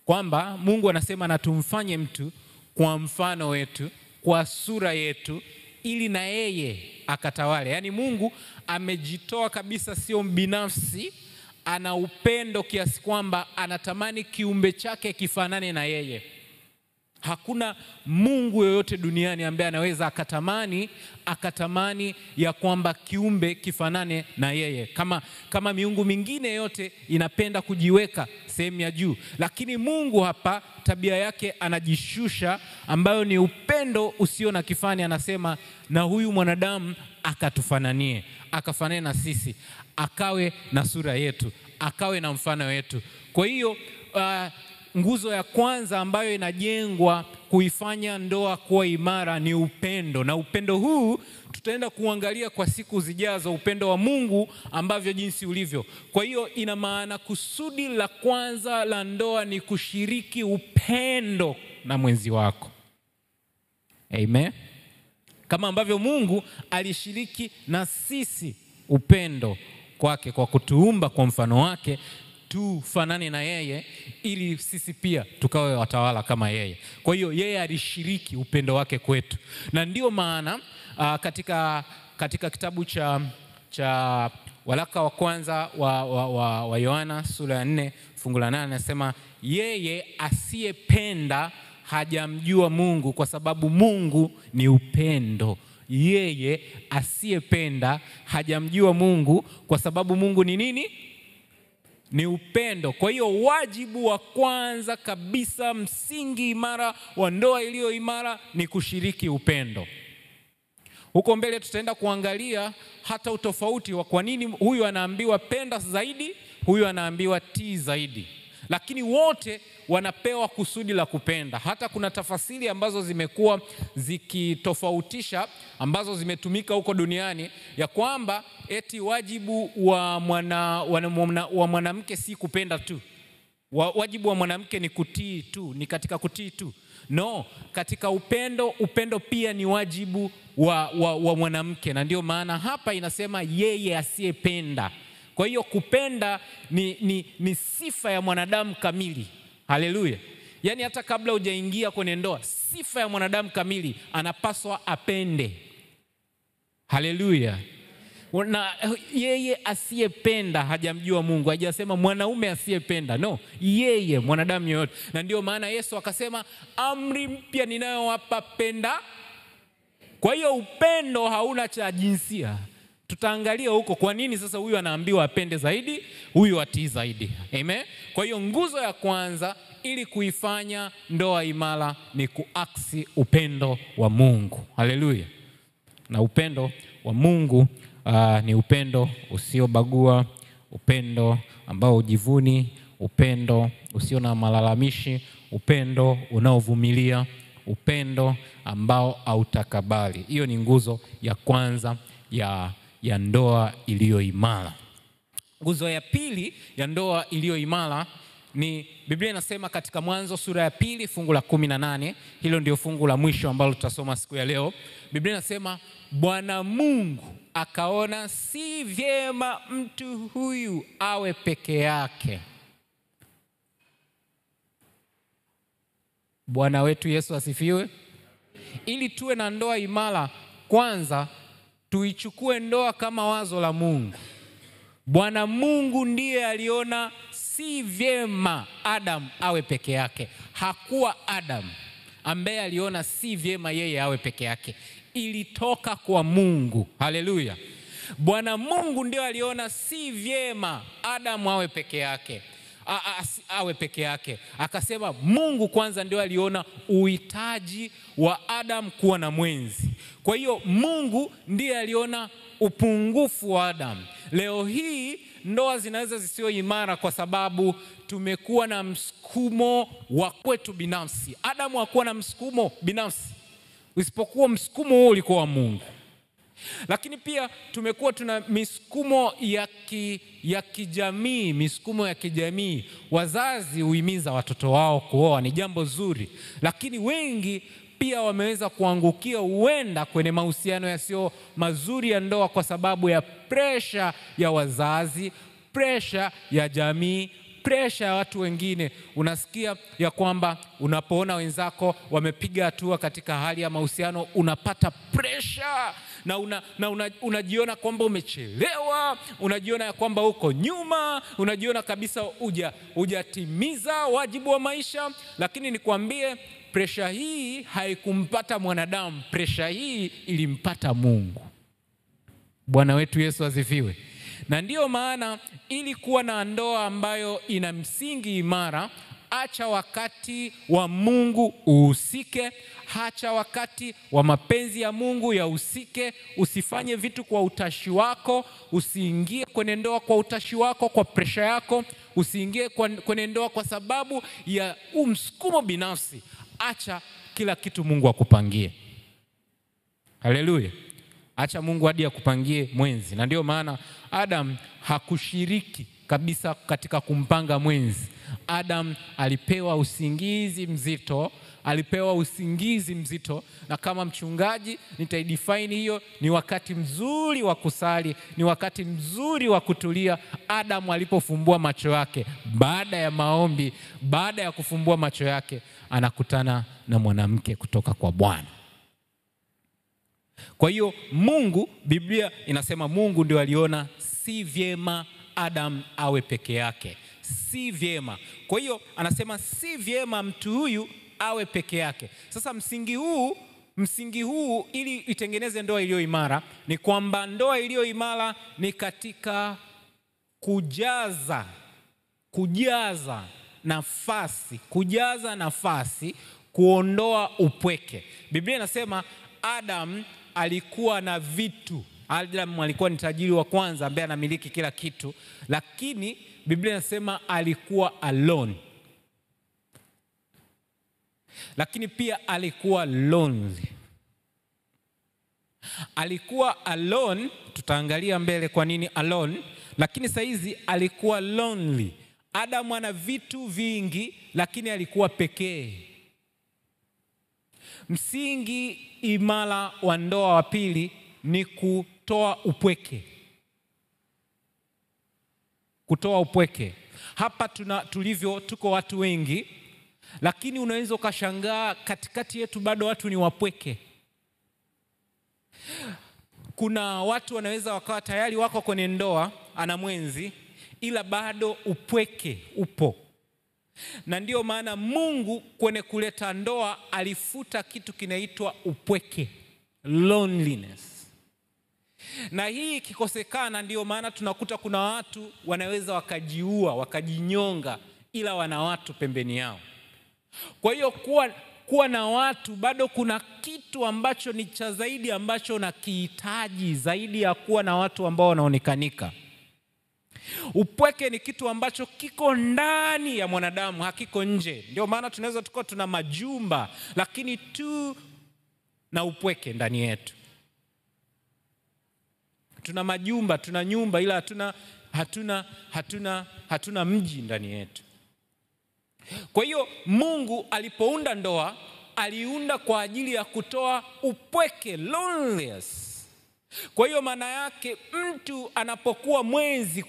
kwamba Mungu anasema na tumfanye mtu kwa mfano wetu, kwa sura yetu, ili na yeye akatawale. Yaani Mungu amejitoa kabisa, sio binafsi. Ana upendo kiasi kwamba anatamani kiumbe chake kifanane na yeye. Hakuna Mungu yoyote duniani ambaye anaweza akatamani ya kwamba kiumbe kifanane na yeye. Kama miungu mingine yote inapenda kujiweka sehemu ya juu, lakini Mungu hapa tabia yake anajishusha, ambayo ni upendo usio na kifani. Anasema na huyu mwanadamu akatufananie, akafanane na sisi, akawe na sura yetu, akawe na mfano wetu. Kwa hiyo nguzo ya kwanza ambayo inajengwa kuifanya ndoa kuwa imara ni upendo, na upendo huu tutaenda kuangalia kwa siku zijazo, upendo wa Mungu ambavyo jinsi ulivyo. Kwa hiyo ina maana kusudi la kwanza la ndoa ni kushiriki upendo na mwenzi wako. Amen. Kama ambavyo Mungu alishiriki na sisi upendo kwake kwa kutuumba kwa mfano wake tufanane na yeye ili sisi pia tukawe watawala kama yeye. Kwa hiyo yeye alishiriki upendo wake kwetu. Na ndio maana katika kitabu cha waraka wa kwanza wa Yohana sura ya 4 fungu la 8 anasema yeye asiyependa hajamjua Mungu kwa sababu Mungu ni upendo. Yeye asiyependa hajamjua Mungu kwa sababu Mungu ni nini? Ni upendo. Kwa hiyo wajibu wa kwanza kabisa, msingi imara wa ndoa iliyo imara ni kushiriki upendo. Huko mbele tutaenda kuangalia hata utofauti wa kwa nini huyu anaambiwa penda zaidi, huyu anaambiwa tii zaidi. Lakini wote wanapewa kusudi la kupenda. Hata kuna tafasiri ambazo zimekuwa zikitofautisha ambazo zimetumika huko duniani ya kwamba eti wajibu wa mwanamke si kupenda tu. Wajibu wa mwanamke ni kutii tu, ni katika kutii tu. No, katika upendo pia ni wajibu wa mwanamke, na ndio maana hapa inasema yeye asiyependa. Kwa hiyo kupenda ni sifa ya mwanadamu kamili. Haleluya. Yaani hata kabla hujaingia kwenye ndoa, sifa ya mwanadamu kamili anapaswa apende. Haleluya. Na yeye asiyependa hajamjua Mungu. Hajasema mwanaume asiyependa. No, yeye mwanadamu yote. Na ndio maana Yesu akasema amri mpya ninayowapa penda. Kwa hiyo upendo hauna cha jinsia. Tutaangalia huko kwa nini sasa huyu anaambiwa apende zaidi, huyu atii zaidi. Amen. Kwa hiyo nguzo ya kwanza ili kuifanya ndoa imara ni kuaksi upendo wa Mungu. Haleluya. Na upendo wa Mungu ni upendo usiobagua, upendo ambao hujivuni, upendo usio na malalamishi, upendo unaovumilia, upendo ambao hautakabali. Hiyo ni nguzo ya kwanza ya ndoa iliyo imara. Nguzo ya pili ya ndoa iliyo imara ni Biblia inasema katika Mwanzo sura ya 2 fungu la 18. Hilo ndio fungu la mwisho ambalo tutasoma siku ya leo. Biblia inasema Bwana Mungu akaona si vyema mtu huyu awe peke yake. Bwana wetu Yesu asifiwe. Ili tuwe na ndoa imara, kwanza tuichukue ndoa kama wazo la Mungu. Bwana Mungu ndiye aliona si vyema Adam awe peke yake. Hakuwa Adam ambaye aliona si vyema yeye awe peke yake. Ilitoka kwa Mungu. Haleluya. Bwana Mungu ndiye aliona si vyema Adam awe peke yake. Awe peke yake. Akasema Mungu kwanza ndio aliona uhitaji wa Adam kuwa na mwenzi. Kwa hiyo Mungu ndiye aliona upungufu wa Adam. Leo hii ndoa zinaweza zisiwe imara kwa sababu tumekuwa na msukumo wa kwetu binafsi. Adamu hakuwa na msukumo binafsi, isipokuwa msukumo huo ulikuwa wa Mungu. Lakini pia tumekuwa tuna misukumo ya kijamii, misukumo ya kijamii. Wazazi huhimiza watoto wao kuoa, ni jambo zuri, lakini wengi pia wameweza kuangukia huenda kwenye mahusiano yasiyo mazuri ya ndoa kwa sababu ya pressure ya wazazi, pressure ya jamii, pressure ya watu wengine. Unasikia ya kwamba unapoona wenzako wamepiga hatua katika hali ya mahusiano, unapata pressure na unajiona kwamba umechelewa, unajiona ya kwamba uko nyuma, unajiona kabisa hujatimiza wajibu wa maisha. Lakini nikwambie, pressure hii haikumpata mwanadamu, pressure hii ilimpata Mungu. Bwana wetu Yesu asifiwe. Na ndiyo maana ili kuwa na ndoa ambayo ina msingi imara, acha wakati wa Mungu uhusike, acha wakati wa mapenzi ya Mungu yahusike. Usifanye vitu kwa utashi wako, usiingie kwenye ndoa kwa utashi wako, kwa pressure yako, usiingie kwenye ndoa kwa sababu ya msukumo binafsi. Acha kila kitu Mungu akupangie. Haleluya. Acha Mungu hadi akupangie mwenzi. Na ndio maana Adam hakushiriki kabisa katika kumpanga mwenzi. Adam alipewa usingizi mzito alipewa usingizi mzito, na kama mchungaji nitaidefine hiyo ni wakati mzuri wa kusali, ni wakati mzuri wa kutulia. Adamu alipofumbua macho yake baada ya maombi, baada ya kufumbua macho yake, anakutana na mwanamke kutoka kwa Bwana. Kwa hiyo Mungu, Biblia inasema Mungu ndio aliona si vyema Adam awe peke yake, si vyema. Kwa hiyo anasema si vyema mtu huyu awe peke yake. Sasa msingi huu ili itengeneze ndoa iliyo imara ni kwamba ndoa iliyo imara ni katika kujaza nafasi, kuondoa upweke. Biblia inasema Adam alikuwa na vitu. Adam alikuwa ni tajiri wa kwanza ambaye anamiliki kila kitu, lakini Biblia inasema alikuwa alone. Lakini pia alikuwa lonely. Alikuwa alone, tutaangalia mbele kwa nini alone, lakini saizi alikuwa lonely. Adam ana vitu vingi lakini alikuwa pekee. Msingi imara wa ndoa wa pili ni kutoa upweke. Kutoa upweke. Hapa tuko watu wengi, lakini unaweza ukashangaa katikati yetu bado watu ni wapweke. Kuna watu wanaweza wakawa tayari wako kwenye ndoa, ana mwenzi, ila bado upweke upo. Na ndio maana Mungu kwenye kuleta ndoa alifuta kitu kinaitwa upweke, loneliness. Na hii kikosekana, ndio maana tunakuta kuna watu wanaweza wakajiua, wakajinyonga, ila wana watu pembeni yao. Kwa hiyo kuwa na watu, bado kuna kitu ambacho ni cha zaidi ambacho unakihitaji zaidi ya kuwa na watu ambao wanaonekanika. Upweke ni kitu ambacho kiko ndani ya mwanadamu, hakiko nje. Ndio maana tunaweza tuko tuna majumba lakini tu na upweke ndani yetu. Tuna majumba, tuna nyumba, ila hatuna mji ndani yetu. Kwa hiyo Mungu alipounda ndoa, aliunda kwa ajili ya kutoa upweke, loneliness. Kwa hiyo maana yake mtu anapokuwa mwenzi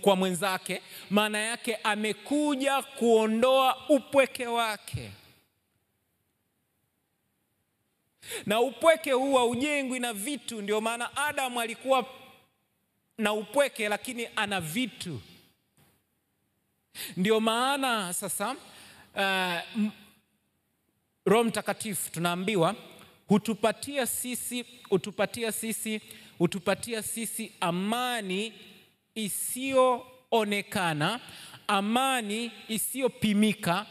kwa mwenzake, maana yake amekuja kuondoa upweke wake. Na upweke huu haujengwi na vitu. Ndio maana Adam alikuwa na upweke lakini ana vitu. Ndio maana sasa Roho Mtakatifu tunaambiwa hutupatia sisi amani isiyoonekana, amani isiyopimika,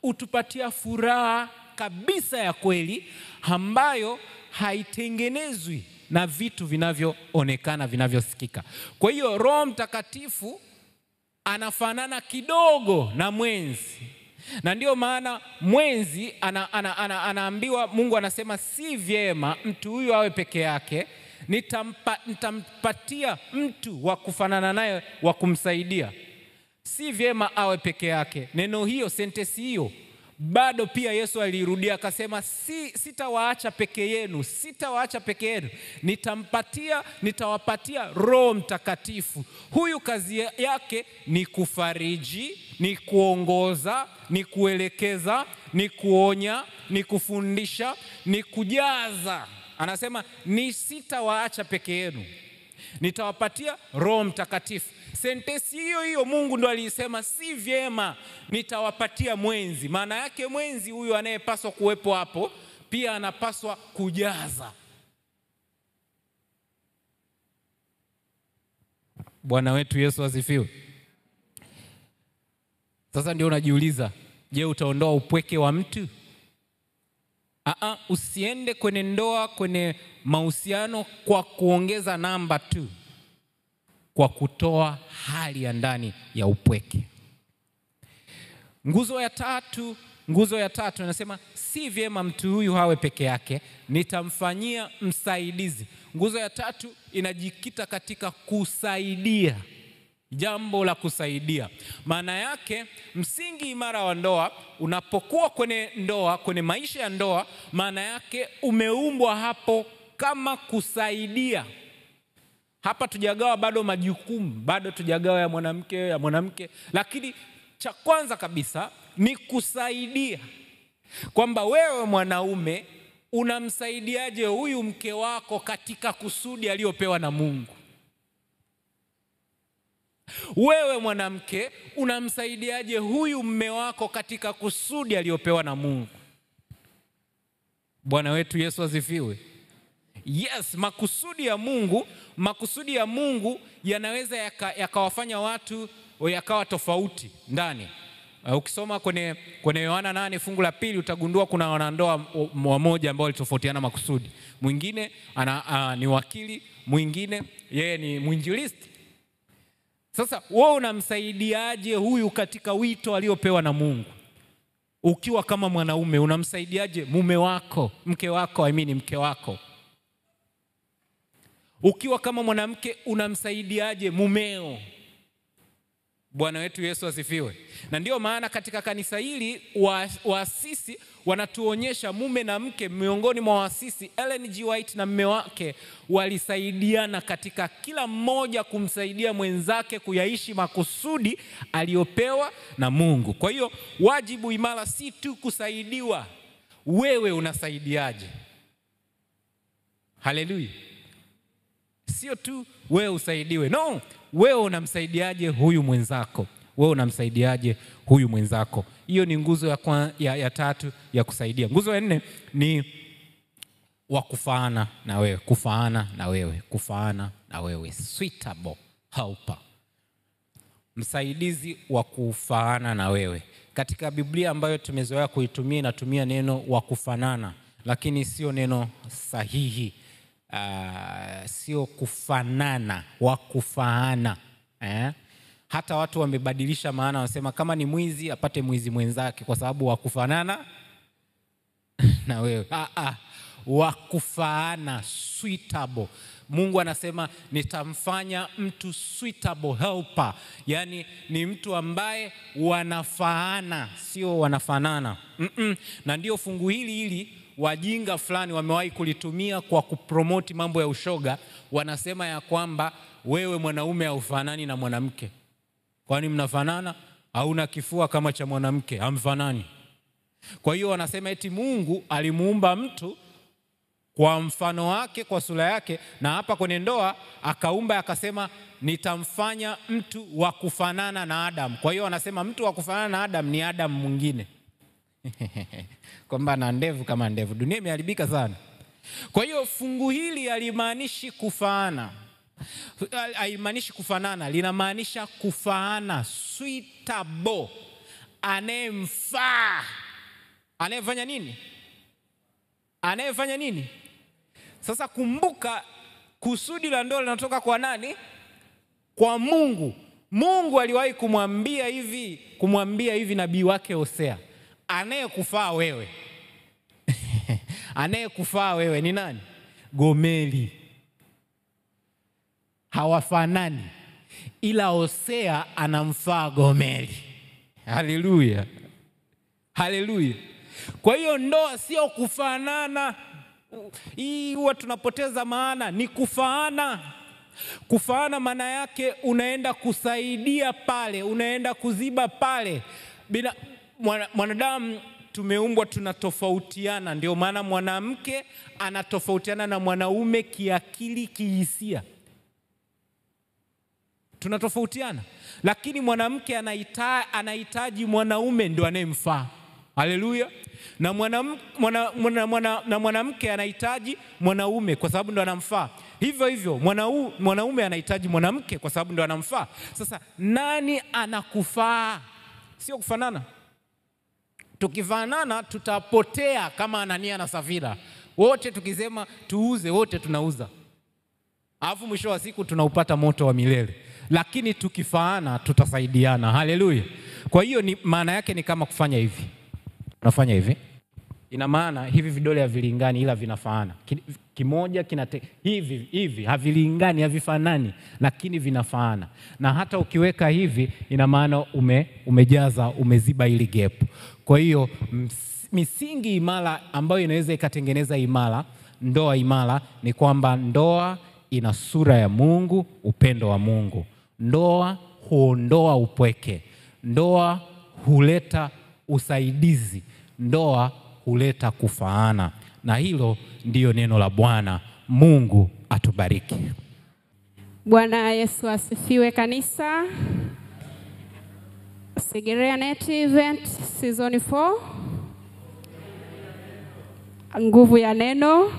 hutupatia furaha kabisa ya kweli ambayo haitengenezwi na vitu vinavyoonekana, vinavyosikika. Kwa hiyo Roho Mtakatifu anafanana kidogo na mwenzi. Na ndio maana mwenzi anaambiwa, Mungu anasema si vyema mtu huyu awe peke yake, nitampatia mtu wa kufanana naye wa kumsaidia. Si vyema awe peke yake. Neno hiyo, sentensi hiyo, bado pia Yesu alirudia akasema sitawaacha peke yenu, nitawapatia Roho Mtakatifu. Huyu kazi yake ni kufariji, ni kuongoza, ni kuelekeza, ni kuonya, ni kufundisha, ni kujaza. Anasema sitawaacha peke yenu, nitawapatia Roho Mtakatifu. Sentensi hiyo Mungu ndo alisema si vyema nitawapatia mwenzi. Maana yake mwenzi huyu anayepaswa kuwepo hapo pia anapaswa kujaza. Bwana wetu Yesu asifiwe. Sasa ndio unajiuliza, je, utaondoa upweke wa mtu? Usiende kwenye ndoa, kwenye mahusiano kwa kuongeza namba tu, kwa kutoa hali ya ndani ya upweke. Nguzo ya tatu inasema si vyema mtu huyu hawe peke yake, nitamfanyia msaidizi. Nguzo ya tatu inajikita katika kusaidia. jambo la kusaidia. Maana yake msingi imara wa ndoa, unapokuwa kwenye ndoa, kwenye maisha ya ndoa, maana yake umeumbwa hapo kama kusaidia. Hapa tujagawa bado majukumu, bado tujagawa ya mwanamke, lakini cha kwanza kabisa ni kusaidia. Kwamba wewe mwanaume unamsaidiaje huyu mke wako katika kusudi aliyopewa na Mungu? Wewe mwanamke unamsaidiaje huyu mume wako katika kusudi aliyopewa na Mungu? Bwana wetu Yesu asifiwe. Yes, makusudi ya Mungu yanaweza yakawafanya watu yakawa tofauti ndani. Ukisoma kwenye Yohana 8 fungu la 2 utagundua kuna wanandoa wamoja ambao walitofautiana makusudi. Mwingine ni wakili, mwingine yeye ni mwinjilisti. Sasa wewe unamsaidiaje huyu katika wito aliopewa na Mungu? Ukiwa kama mwanaume unamsaidiaje mke wako? Ukiwa kama mwanamke unamsaidiaje mumeo? Bwana wetu Yesu asifiwe. Na ndio maana katika kanisa hili waasisi wanatuonyesha mume na mke. Miongoni mwa waasisi Ellen G. White na mume wake walisaidiana katika kila mmoja kumsaidia mwenzake kuyaishi makusudi aliyopewa na Mungu. Kwa hiyo wajibu imara si tu kusaidiwa, wewe unasaidiaje? Haleluya. Sio tu wewe usaidiwe, no, wewe unamsaidiaje huyu mwenzako? Hiyo ni nguzo ya tatu ya kusaidia. Nguzo ya 4 ni kufaana na wewe, suitable helper, msaidizi wa kufaana na wewe. Katika Biblia ambayo tumezoea kuitumia inatumia neno wa kufanana, lakini sio neno sahihi. Sio kufanana, wa kufaana. Hata watu wamebadilisha maana, wanasema kama ni mwizi apate mwizi mwenzake kwa sababu wa kufanana na wewe. Wa kufaana, suitable. Mungu anasema nitamfanya mtu suitable helper, yani ni mtu ambaye wanafaana, sio wanafanana. Na ndio fungu hili wajinga fulani wamewahi kulitumia kwa kupromoti mambo ya ushoga. Wanasema ya kwamba wewe mwanaume haufanani na mwanamke. Kwani mnafanana? Hauna kifua kama cha mwanamke, hamfanani. Kwa hiyo wanasema eti Mungu alimuumba mtu kwa mfano wake, kwa sura yake, na hapa kwenye ndoa akaumba akasema nitamfanya mtu wa kufanana na Adam. Kwa hiyo wanasema mtu wa kufanana na Adam ni Adam mwingine. Kwamba na ndevu kama ndevu. Dunia imeharibika sana. Kwa hiyo fungu hili halimaanishi kufaana. Haimaanishi kufanana, linamaanisha kufaana, suitable, anayemfaa. Anayefanya nini? Sasa kumbuka kusudi la ndoa linatoka kwa nani? Kwa Mungu. Mungu aliwahi kumwambia hivi nabii wake Hosea, anayekufaa wewe anayekufaa wewe ni nani? Gomeli. Hawafanani, ila Hosea anamfaa Gomeli. Haleluya. Kwa hiyo ndoa sio kufanana. Hii huwa tunapoteza maana, ni kufaana. Kufaana maana yake unaenda kusaidia pale, unaenda kuziba pale. Bila mwanadamu tumeumbwa tunatofautiana, ndio maana mwanamke anatofautiana na mwanaume kiakili, kihisia. Tunatofautiana, lakini mwanamke anahitaji mwanaume ndio anayemfaa. Haleluya. Na mwanamke anahitaji mwanaume kwa sababu ndo anamfaa. Hivyo mwanaume anahitaji mwanamke kwa sababu ndo anamfaa. Sasa nani anakufaa? Sio kufanana. Tukifanana tutapotea kama Anania na Safira. Wote tukisema tuuze, wote tunauza. Alafu mwisho wa siku tunaupata moto wa milele. Lakini tukifaana tutasaidiana. Haleluya. Kwa hiyo ni maana yake ni kama kufanya hivi. Unafanya hivi. Ina maana hivi vidole havilingani ila vinafaana. Kimoja hivi havilingani, havifanani, lakini vinafaana. Na hata ukiweka hivi ina maana umejaza, umeziba ili gap. Kwa hiyo misingi imara ambayo inaweza ikatengeneza ndoa imara ni kwamba ndoa ina sura ya Mungu, upendo wa Mungu. Ndoa huondoa upweke. Ndoa huleta usaidizi. Ndoa huleta kufaana. Na hilo ndiyo neno la Bwana. Mungu atubariki. Bwana Yesu asifiwe kanisa. Segerea Net Event Season 4. Nguvu ya neno.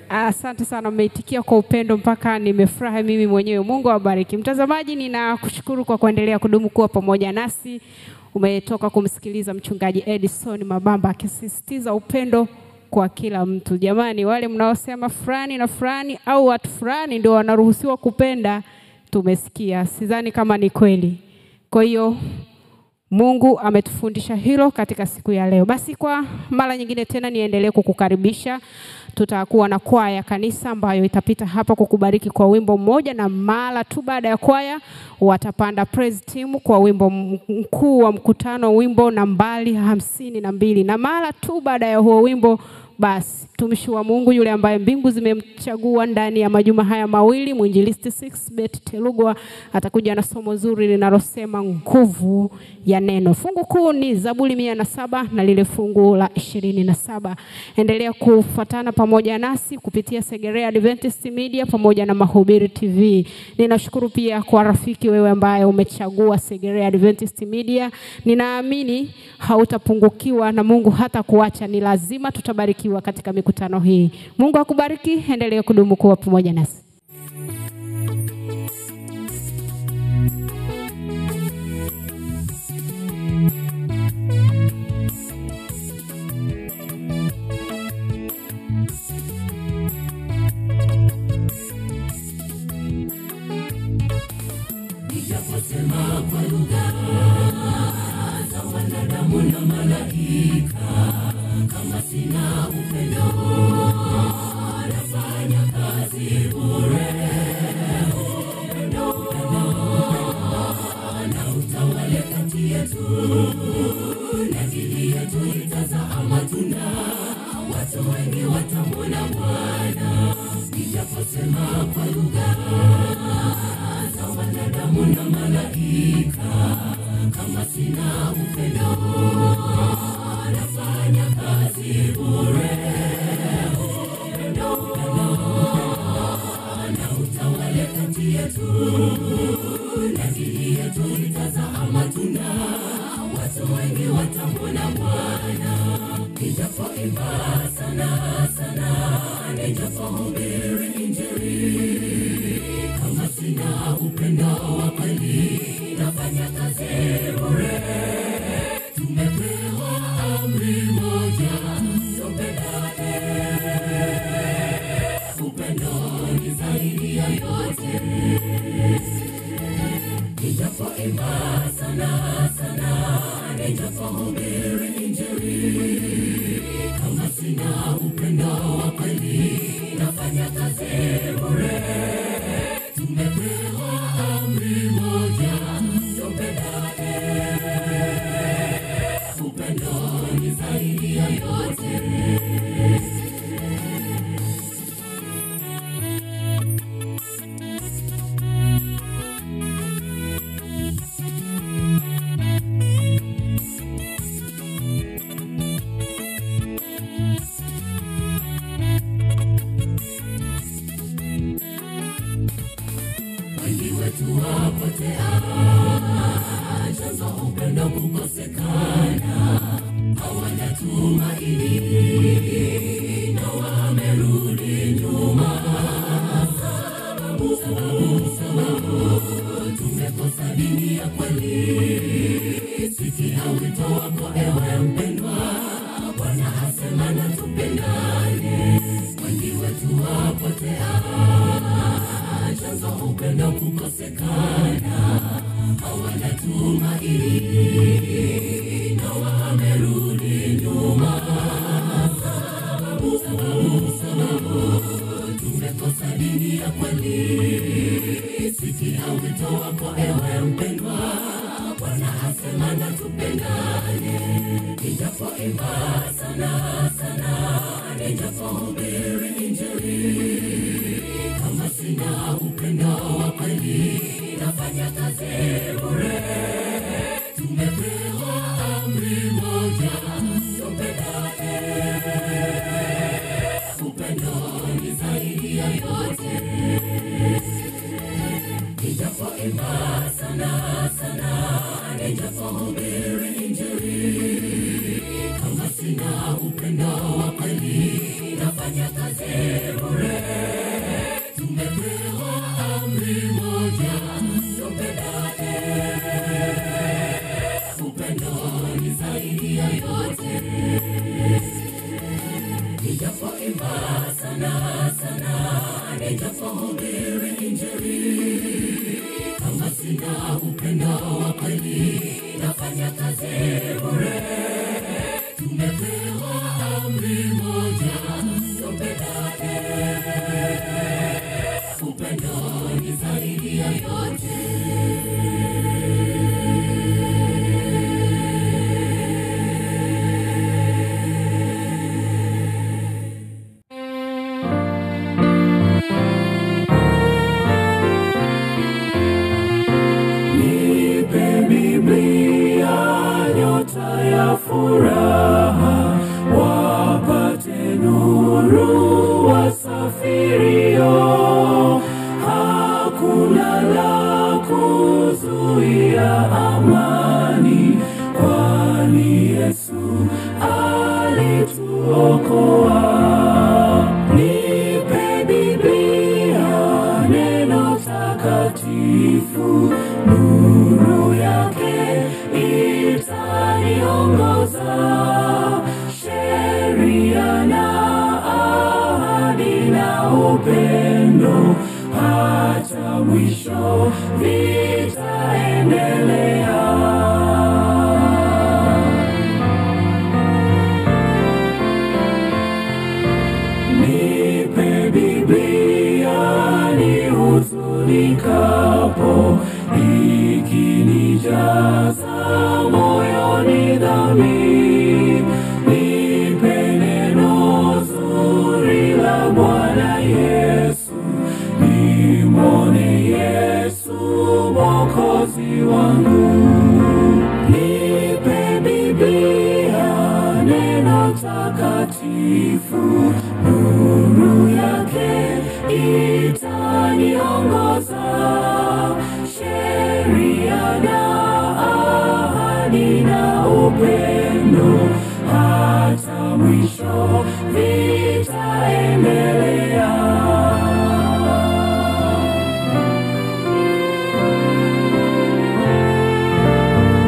Asante sana, mmeitikia kwa upendo mpaka nimefurahi mimi mwenyewe. Mungu awabariki. Mtazamaji, ninakushukuru kwa kuendelea kudumu kuwa pamoja nasi. Umetoka kumsikiliza mchungaji Edison Mabamba akisisitiza upendo kwa kila mtu. Jamani, wale mnaosema fulani na fulani au watu fulani ndio wanaruhusiwa kupenda, tumesikia. Sidhani kama ni kweli. Kwa hiyo Mungu ametufundisha hilo katika siku ya leo. Basi kwa mara nyingine tena niendelee kukukaribisha. Tutakuwa na kwaya kanisa ambayo itapita hapa kukubariki kwa wimbo mmoja, na mara tu baada ya kwaya watapanda praise team kwa wimbo mkuu wa mkutano, wimbo nambari 52. Na mara tu baada ya huo wimbo, basi mtumishi wa Mungu yule ambaye mbingu zimemchagua ndani ya majuma haya mawili, mwinjilisti 6bet Telugwa, atakuja na somo zuri linalosema nguvu ya neno. Fungu kuu ni Zaburi 107 na lile fungu la 27. Endelea kufuatana pamoja nasi kupitia Segerea Adventist Media pamoja na Mahubiri TV. Ninashukuru pia kwa rafiki wewe ambaye umechagua Segerea Adventist Media. Ninaamini hautapungukiwa na Mungu hata kuacha. Ni lazima tutabarikiwa katika mikutano hii. Mungu akubariki, endelea kudumu kuwa pamoja nasi. Nijaposema kwa lugha za wanadamu na malaika, kama sina upendo nafanya kazi bure. Upendo na utawale kati yetu, na dini yetu itazaa matunda, watu wengi watamwona Bwana. Nijaposema kwa lugha za wanadamu na malaika, kama sina upendo nafanya kazi bure. Upendo na utawale kati yetu, na dini yetu itazaa matunda, watu wengi watamwona Bwana. Nijapoimba sana sana, nijapohubiri injili, kama sina upendo wa kweli nafanya kazi bure. Tumepewa amri moja, tupendane. Upendo ni zaidi ya yote. Nijapoimba sana sana, nijapohubiri injili, kama sina upendo wa kweli nafanya kazi bure. Tumepewa amri moja, tupendane. Upendo ni zaidi ya yote. Wengi wetu wapotea, chanzo upendo kukosekana, hawana tumaini na wamerudi nyuma. Sababu tumekosa dini ya kweli. Sikia wito wako ewe mpendwa, Bwana asema na tupendane. Wengi wetu wapotea, chanzo upendo kukosekana, hawana tumaini na wamerudi nyuma. Sababu tupendane. Nijapoimba sana sana, nijapohubiri Injili, kama sina upendo wa kweli, nafanya kazi bure. Tumepewa amri moja, tupendane. Upendo ni zaidi ya yote. Nijapoimba sana sana, nijapohubiri Injili, kama sina upendo wa kweli, nafanya kazi bure. Tumepewa amri moja, tupendane. Upendo ni zaidi ya yote. Nijapoimba sana sana, nijapohubiri Injili, kama sina upendo wa kweli, nafanya kazi bure. Tumepewa amri moja, tupendane. Upendo ni zaidi ya yote. Furaha wapate nuru wasafirio, hakuna la kuzuia amani, kwani Yesu alituokoa. Nipe Biblia, neno takatifu, nuru yake itaniongoza, sheria na ahadi na upendo, hata mwisho vitaendelea. Nipe Biblia nihuzunikapo, ikinijaza moyoni dhambi. Nipe neno zuri la Bwana Yesu, nimwone Yesu Mwokozi wangu. Nipe Biblia, neno takatifu, nuru yake itaniongoza, sheria na ahadi na upendo, hata mwisho vitaendelea.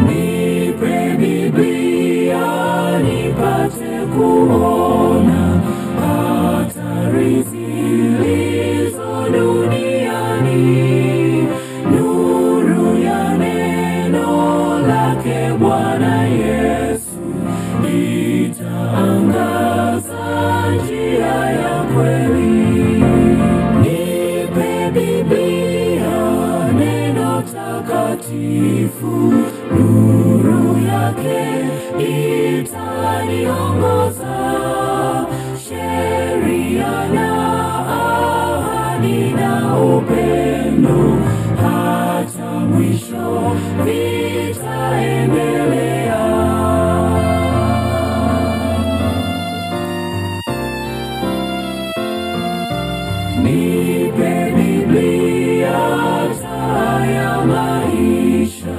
Nipe Biblia nipate kuona hatari zilizo duniani, nuru ya neno lake Bwana Yesu itaangaza njia ya kweli. Nipe Biblia, neno takatifu, nuru yake itaniongoza, sheria na ahadi na upendo, hata mwisho vitaendelea. Nipe Biblia, taa ya maisha,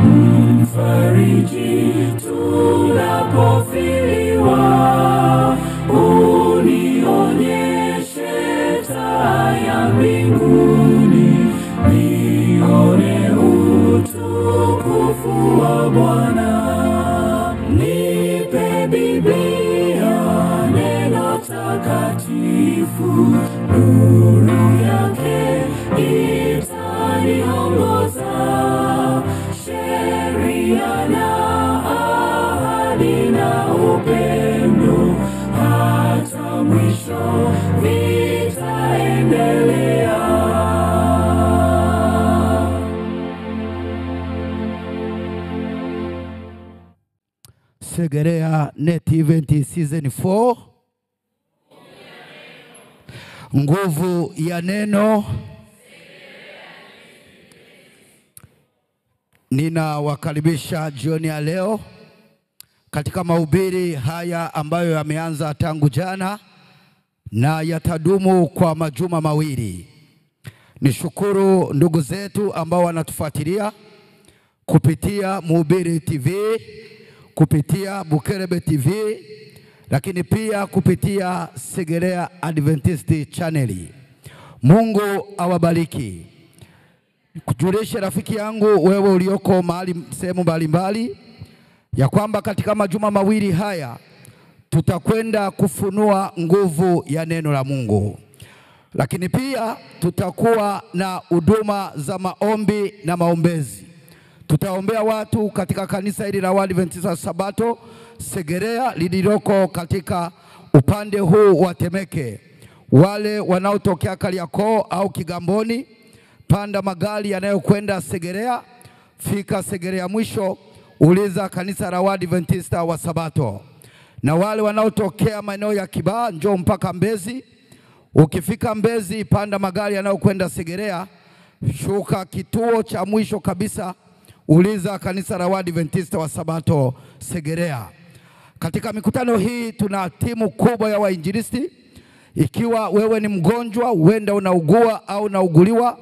mfariji tunapofiliwa, unionyeshe taa ya mbinguni, nione utukufu wa Bwana. Nipe Biblia, neno takatifu, nuru yake itaniongoza, sheria na ahadi na Segerea Net Event Season 4. Nguvu ya neno. Ninawakaribisha jioni ya leo katika mahubiri haya ambayo yameanza tangu jana na yatadumu kwa majuma mawili. Nishukuru ndugu zetu ambao wanatufuatilia kupitia Mhubiri TV, kupitia Bukerebe TV, lakini pia kupitia Segerea Adventist Channel. Mungu awabariki. Kujulisha rafiki yangu wewe ulioko mahali sehemu mbalimbali ya kwamba katika majuma mawili haya tutakwenda kufunua nguvu ya neno la Mungu. Lakini pia tutakuwa na huduma za maombi na maombezi. Tutaombea watu katika kanisa hili la Waadventista Sabato Segerea lililoko katika upande huu wa Temeke. Wale wanaotokea Kariakoo au Kigamboni, panda magari yanayokwenda Segerea, fika Segerea mwisho, uliza kanisa la Waadventista wa Sabato. Na wale wanaotokea maeneo ya Kibaha, njoo mpaka Mbezi. Ukifika Mbezi, panda magari yanayokwenda Segerea, shuka kituo cha mwisho kabisa, uliza kanisa la Waadventista wa Sabato Segerea. Katika mikutano hii tuna timu kubwa ya wainjilisti. Ikiwa wewe ni mgonjwa, huenda unaugua au unauguliwa,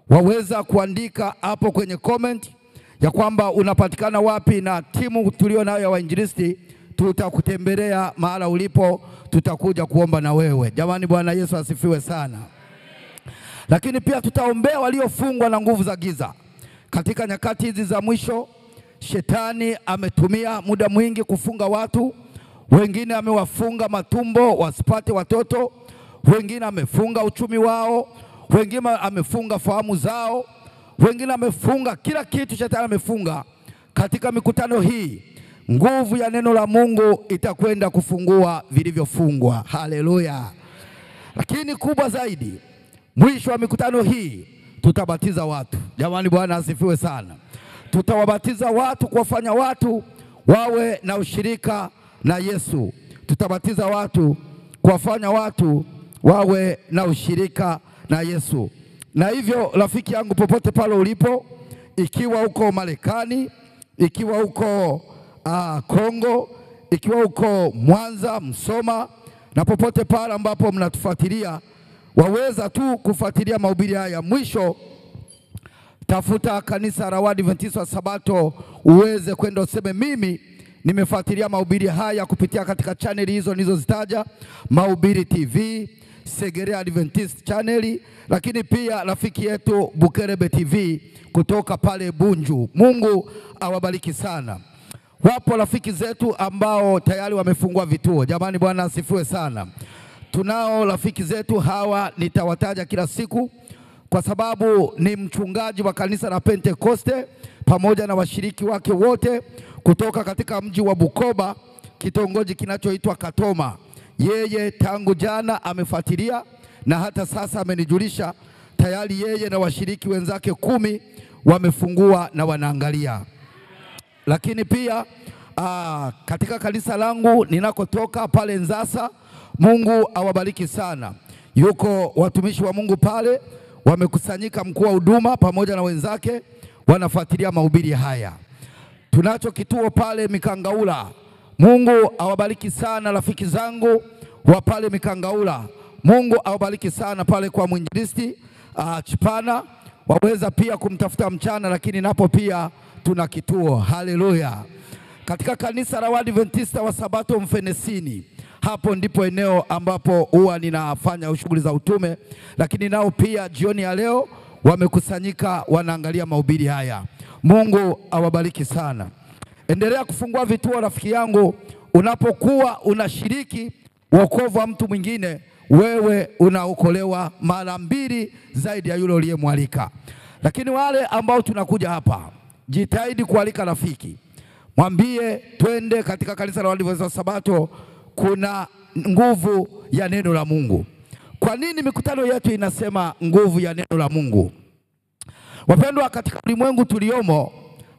waweza kuandika hapo kwenye comment ya kwamba unapatikana wapi, na timu tulio nayo ya wainjilisti tutakutembelea mahala ulipo, tutakuja kuomba na wewe. Jamani, Bwana Yesu asifiwe sana. Lakini pia tutaombea waliofungwa na nguvu za giza. Katika nyakati hizi za mwisho, shetani ametumia muda mwingi kufunga watu. Wengine amewafunga matumbo wasipate watoto, wengine amefunga uchumi wao, wengine amefunga fahamu zao, wengine amefunga kila kitu, shetani amefunga. Katika mikutano hii, nguvu ya neno la Mungu itakwenda kufungua vilivyofungwa. Haleluya. Lakini kubwa zaidi, mwisho wa mikutano hii tutabatiza watu. Jamani, Bwana asifiwe sana. Tutawabatiza watu, kuwafanya watu wawe na ushirika na Yesu. Tutabatiza watu, kuwafanya watu wawe na ushirika na Yesu. Na hivyo rafiki yangu, popote pale ulipo, ikiwa uko Marekani, ikiwa uko Kongo, ikiwa uko Mwanza, Msoma, na popote pale ambapo mnatufuatilia, waweza tu kufuatilia mahubiri haya. Mwisho tafuta kanisa la Waadventista wa Sabato uweze kwenda useme, mimi nimefuatilia mahubiri haya kupitia katika channel hizo nilizozitaja, Mhubiri TV, Segerea Adventist Channel, lakini pia rafiki yetu Bukerebe TV kutoka pale Bunju. Mungu awabariki sana. Wapo rafiki zetu ambao tayari wamefungua vituo. Jamani, Bwana asifiwe sana. Tunao rafiki zetu hawa, nitawataja kila siku kwa sababu ni mchungaji wa kanisa la Pentekoste pamoja na washiriki wake wote kutoka katika mji wa Bukoba, kitongoji kinachoitwa Katoma. Yeye tangu jana amefuatilia na hata sasa amenijulisha tayari yeye na washiriki wenzake 10 wamefungua na wanaangalia. Lakini pia katika kanisa langu ninakotoka pale Nzasa, Mungu awabariki sana. Yuko watumishi wa Mungu pale wamekusanyika, mkuu wa huduma pamoja na wenzake wanafuatilia mahubiri haya. Tunacho kituo pale Mikangaula. Mungu awabariki sana rafiki zangu wa pale Mikangaula. Mungu awabariki sana pale kwa mwinjilisti Chipana. Waweza pia kumtafuta mchana, lakini napo pia tuna kituo. Haleluya. Katika kanisa la Waadventista wa Sabato Mfenesini, hapo ndipo eneo ambapo huwa ninafanya shughuli za utume, lakini nao pia jioni ya leo wamekusanyika wanaangalia mahubiri haya. Mungu awabariki sana. Endelea kufungua vituo rafiki yangu. Unapokuwa unashiriki wokovu wa mtu mwingine, wewe unaokolewa mara 2 zaidi ya yule uliyemwalika. Lakini wale ambao tunakuja hapa, jitahidi kualika rafiki. Mwambie twende katika kanisa la Waadventista wa Sabato, kuna nguvu ya neno la Mungu. Kwa nini mikutano yetu inasema nguvu ya neno la Mungu? Wapendwa, katika ulimwengu tuliomo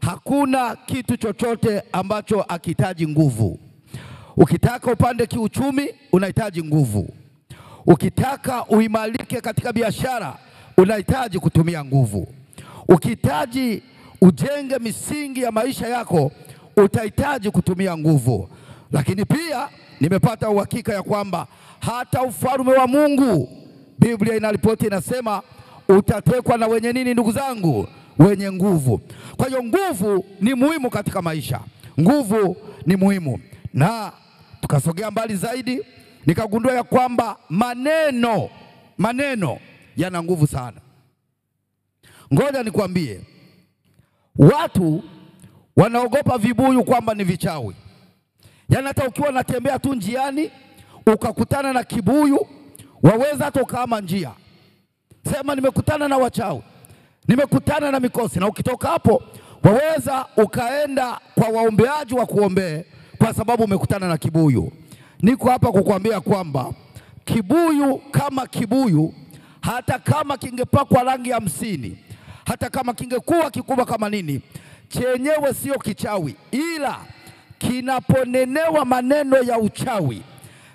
Hakuna kitu chochote ambacho hakihitaji nguvu. Ukitaka upande kiuchumi, unahitaji nguvu. Ukitaka uimarike katika biashara, unahitaji kutumia nguvu. Ukihitaji ujenge misingi ya maisha yako, utahitaji kutumia nguvu. Lakini pia nimepata uhakika ya kwamba hata ufalme wa Mungu, Biblia inaripoti inasema, utatekwa na wenye nini ndugu zangu? Wenye nguvu. Kwa hiyo nguvu ni muhimu katika maisha. Nguvu ni muhimu. Na tukasogea mbali zaidi, nikagundua ya kwamba maneno yana nguvu sana. Ngoja nikwambie, watu wanaogopa vibuyu kwamba ni vichawi. Yaani hata ukiwa unatembea tu njiani ukakutana na kibuyu, waweza hata ukaama njia, sema nimekutana na wachawi, nimekutana na mikosi, na ukitoka hapo waweza ukaenda kwa waombeaji wa kuombee kwa sababu umekutana na kibuyu. Niko hapa kukuambia kwamba kibuyu kama kibuyu, hata kama kingepakwa rangi 50, hata kama kingekuwa kikubwa kama nini, chenyewe sio kichawi, ila kinaponenewa maneno ya uchawi,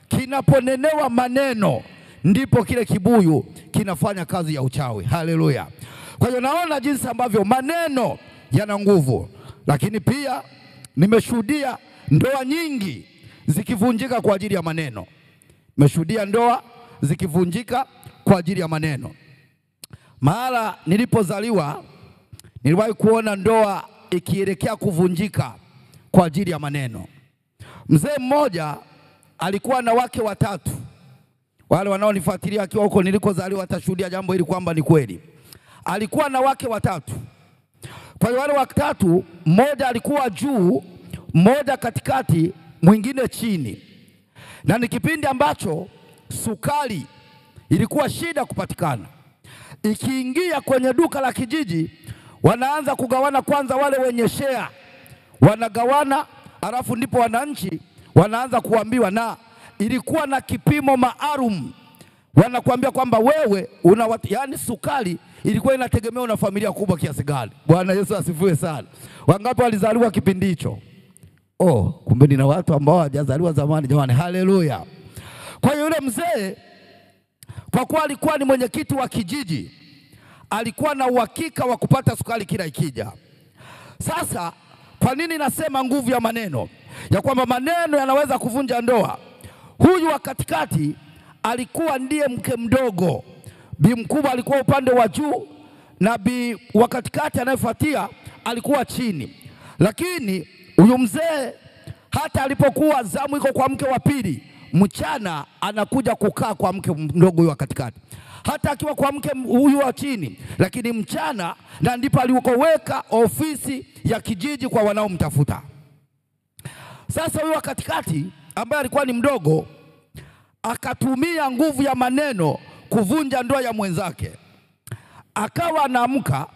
kinaponenewa maneno, ndipo kile kibuyu kinafanya kazi ya uchawi. Haleluya! Kwa hiyo naona jinsi ambavyo maneno yana nguvu. Lakini pia nimeshuhudia ndoa nyingi zikivunjika kwa ajili ya maneno. Nimeshuhudia ndoa zikivunjika kwa ajili ya maneno. Mahala nilipozaliwa niliwahi kuona ndoa ikielekea kuvunjika kwa ajili ya maneno. Mzee mmoja alikuwa na wake watatu. Wale wanaonifuatilia akiwa huko nilikozaliwa watashuhudia jambo hili kwamba ni kweli. Alikuwa na wake watatu. Kwa hiyo wale watatu, mmoja alikuwa juu, mmoja katikati, mwingine chini. Na ni kipindi ambacho sukari ilikuwa shida kupatikana. Ikiingia kwenye duka la kijiji, wanaanza kugawana kwanza, wale wenye share wanagawana, alafu ndipo wananchi wanaanza kuambiwa, na ilikuwa na kipimo maalum. Wanakuambia kwamba wewe yani sukari ilikuwa inategemea una familia kubwa kiasi gani. Bwana Yesu asifiwe sana. Wangapi walizaliwa kipindi hicho? Kumbe nina watu ambao hawajazaliwa zamani jamani. Haleluya. Kwa hiyo yule mzee, kwa kuwa alikuwa ni mwenyekiti wa kijiji, alikuwa na uhakika wa kupata sukari kila ikija. Sasa kwa nini nasema nguvu ya maneno? Ya kwamba maneno yanaweza kuvunja ndoa. Huyu wa katikati alikuwa ndiye mke mdogo. Bi mkubwa alikuwa upande wa juu na bi wa katikati anayefuatia alikuwa chini. Lakini huyu mzee hata alipokuwa zamu iko kwa mke wa pili, mchana anakuja kukaa kwa mke mdogo huyu wa katikati. Hata akiwa kwa mke huyu wa chini, lakini mchana na ndipo alikoweka ofisi ya kijiji kwa wanaomtafuta. Sasa huyu wa katikati ambaye alikuwa ni mdogo akatumia nguvu ya maneno kuvunja ndoa ya mwenzake. Akawa anaamka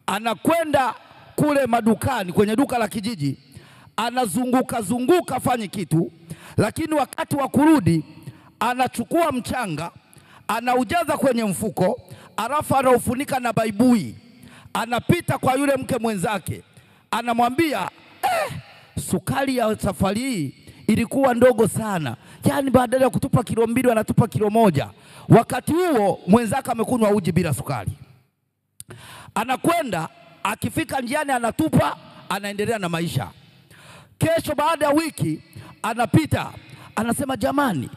anakwenda kule madukani, kwenye duka la kijiji, anazunguka afanye kitu, lakini wakati wa kurudi anachukua mchanga, anaujaza kwenye mfuko, alafu anaufunika na baibui, anapita kwa yule mke mwenzake, anamwambia sukari ya safari hii ilikuwa ndogo sana, yaani badala ya kutupa kilo 2 anatupa kilo 1. Wakati huo mwenzake amekunywa uji bila sukari. Anakwenda, akifika njiani anatupa, anaendelea na maisha. Kesho baada ya wiki anapita, anasema jamani,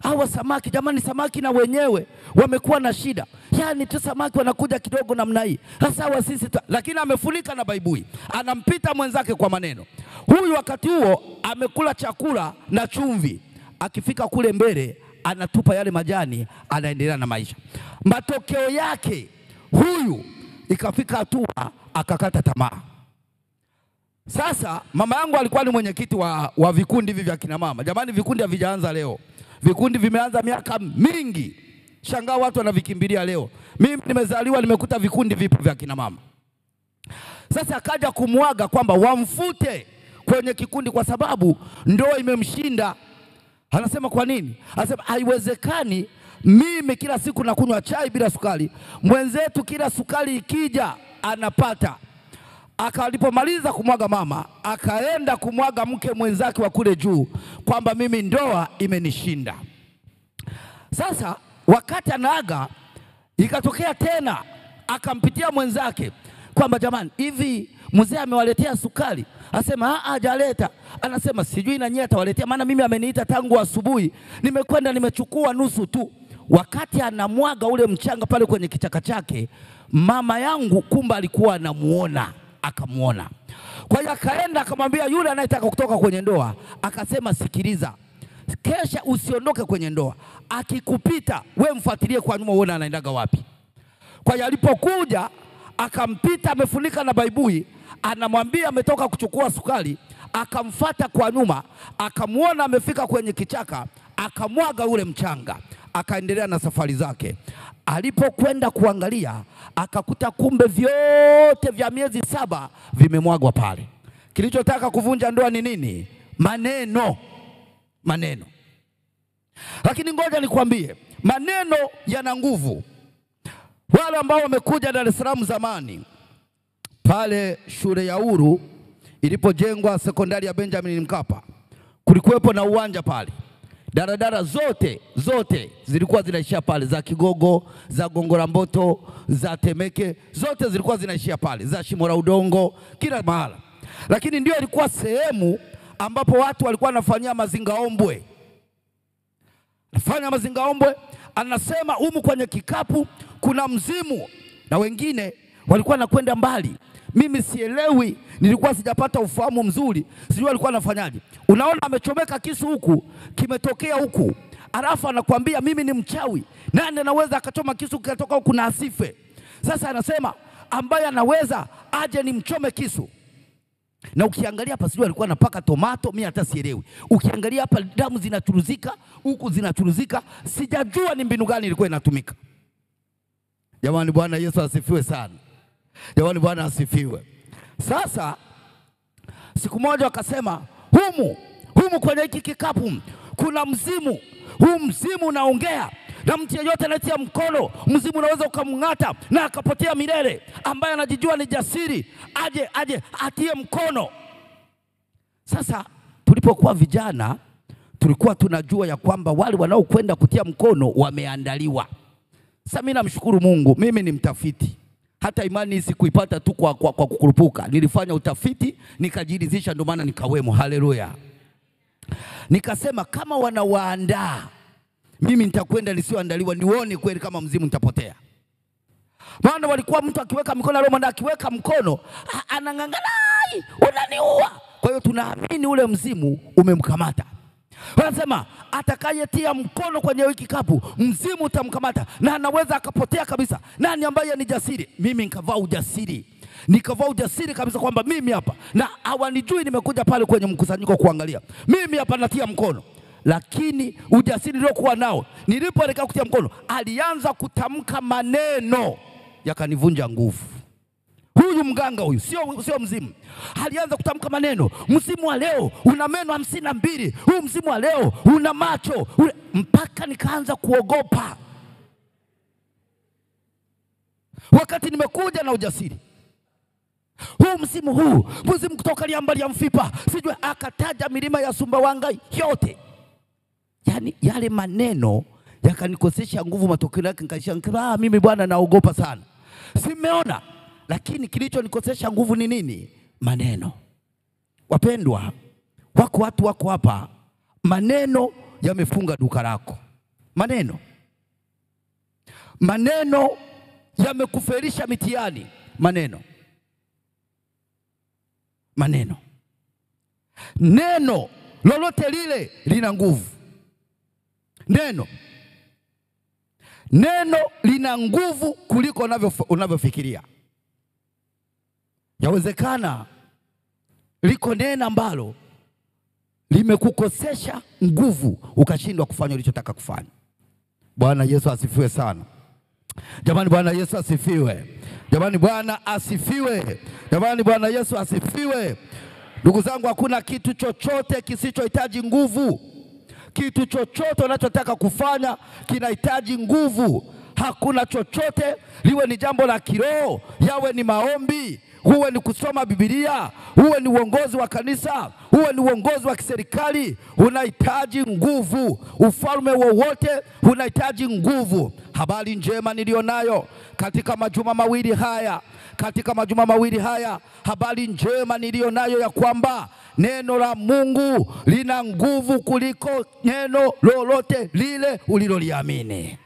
hawa samaki, jamani samaki na wenyewe wamekuwa na shida. Yaani tu samaki wanakuja kidogo namna hii. Sasa wa sisi lakini amefunika na baibui. Anampita mwenzake kwa maneno. Huyu wakati huo amekula chakula na chumvi. Akifika kule mbele anatupa yale majani, anaendelea na maisha. Matokeo yake huyu ikafika hatua akakata tamaa. Sasa mama yangu alikuwa ni mwenyekiti wa vikundi hivi vya kina mama. Jamani, vikundi havijaanza leo. Vikundi vimeanza miaka mingi. Shangaa watu wanavikimbilia leo. Mimi nimezaliwa nimekuta vikundi vipo vya kina mama. Sasa akaja kumwaga kwamba wamfute kwenye kikundi kwa sababu ndoa imemshinda. Anasema kwa nini? Anasema haiwezekani mimi kila siku nakunywa chai bila sukari, mwenzetu kila sukari ikija anapata. Alipomaliza kumwaga mama, akaenda kumwaga mke mwenzake wa kule juu kwamba mimi ndoa imenishinda. Sasa wakati anaaga, ikatokea tena akampitia mwenzake kwamba jamani, hivi mzee amewaletea sukari? Asema hajaleta. Anasema sijui na nyie atawaletea, maana mimi ameniita tangu asubuhi, nimekwenda nimechukua nusu tu. Wakati anamwaga ule mchanga pale kwenye kichaka chake, mama yangu kumbe alikuwa anamuona, akamuona. Kwa hiyo akaenda akamwambia yule anayetaka kutoka kwenye ndoa, akasema sikiliza, kesha usiondoke kwenye ndoa, akikupita we mfuatilie kwa nyuma uone anaendaga wapi. Kwa hiyo alipokuja akampita amefunika na baibui, anamwambia ametoka kuchukua sukari, akamfuata kwa nyuma, akamuona amefika kwenye kichaka, akamwaga ule mchanga, akaendelea na safari zake. Alipokwenda kuangalia, akakuta kumbe vyote vya miezi 7 vimemwagwa pale. Kilichotaka kuvunja ndoa ni nini? Maneno. Maneno. Lakini ngoja nikwambie, maneno yana nguvu. Wale ambao wamekuja Dar es Salaam zamani, pale shule ya Uhuru ilipojengwa sekondari ya Benjamin Mkapa, kulikuwepo na uwanja pale. Daradara zote zilikuwa zinaishia pale, za Kigogo, za Gongo la Mboto, za Temeke, zote zilikuwa zinaishia pale, za Shimo la Udongo, kila mahala. Lakini ndio ilikuwa sehemu ambapo watu walikuwa wanafanyia mazingaombwe. Nafanya mazingaombwe, anasema humu kwenye kikapu kuna mzimu, na wengine walikuwa nakwenda mbali. Mimi sielewi, nilikuwa sijapata ufahamu mzuri, sijui alikuwa anafanyaje. Unaona amechomeka kisu huku, kimetokea huku, alafu anakuambia mimi ni mchawi. Nani anaweza akachoma kisu kikatoka huku na asife? Sasa anasema ambaye anaweza aje ni mchome kisu. Na ukiangalia hapa sijui alikuwa anapaka tomato, mimi hata sielewi. Ukiangalia hapa damu zinachuruzika, huku zinachuruzika, sijajua ni mbinu gani ilikuwa inatumika. Jamani, Bwana Yesu asifiwe sana. Jamani, Bwana asifiwe. Sasa siku moja akasema humu kwenye hiki kikapu kuna mzimu. Huu mzimu unaongea, na mtu yeyote anayetia mkono mzimu unaweza ukamng'ata na akapotea milele. Ambaye anajijua ni jasiri aje atie mkono. Sasa tulipokuwa vijana tulikuwa tunajua ya kwamba wale wanaokwenda kutia mkono wameandaliwa. Sasa mimi namshukuru Mungu, mimi ni mtafiti. Hata imani sikuipata tu kwa kukurupuka. Nilifanya utafiti, nikajiridhisha, ndio maana nikawemo. Haleluya. Nikasema kama wanawaandaa, mimi nitakwenda nisioandaliwa, nione kweli kama mzimu nitapotea. Maana walikuwa mtu akiweka mikono roho, na akiweka mkono anang'ang'ana, unaniua. Kwa hiyo tunaamini ule mzimu umemkamata. Wanasema atakayetia mkono kwenye hiki kikapu mzimu utamkamata na anaweza akapotea kabisa. Nani ambaye ni jasiri? Mimi nikavaa ujasiri. Nikavaa ujasiri kabisa kwamba mimi hapa, na hawanijui nimekuja pale kwenye mkusanyiko kuangalia. Mimi hapa natia mkono. Lakini ujasiri niliokuwa nao, nilipoelekea kutia mkono, alianza kutamka maneno yakanivunja nguvu. Huyu mganga huyu sio mzimu. Alianza kutamka maneno, mzimu wa leo una meno 52, huu mzimu wa leo una macho mpaka nikaanza kuogopa. Wakati nimekuja na ujasiri, huu mzimu kutoka Liamba ya Mfipa, sijui akataja milima ya Sumbawanga yote. Yani yale maneno yakanikosesha nguvu, matokeo yake nikashangaa mimi Bwana naogopa sana. Simeona. Lakini kilichonikosesha nguvu ni nini? Maneno. Wapendwa, watu wako hapa, maneno yamefunga duka lako. Maneno yamekuferisha mitihani. Neno lolote lile lina nguvu. Neno lina nguvu kuliko unavyofikiria. Yawezekana liko neno ambalo limekukosesha nguvu ukashindwa kufanya ulichotaka kufanya. Bwana Yesu asifiwe sana. Jamani, Bwana Yesu asifiwe. Jamani, Bwana asifiwe. Jamani, Bwana Yesu asifiwe. Ndugu zangu, hakuna kitu chochote kisichohitaji nguvu. Kitu chochote unachotaka kufanya kinahitaji nguvu. Hakuna chochote, liwe ni jambo la kiroho, yawe ni maombi, huwe ni kusoma Biblia, huwe ni uongozi wa kanisa, huwe ni uongozi wa kiserikali, unahitaji nguvu. Ufalme wowote unahitaji nguvu. Habari njema nilionayo katika majuma mawili haya, habari njema nilionayo ya kwamba neno la Mungu lina nguvu kuliko neno lolote lile uliloliamini.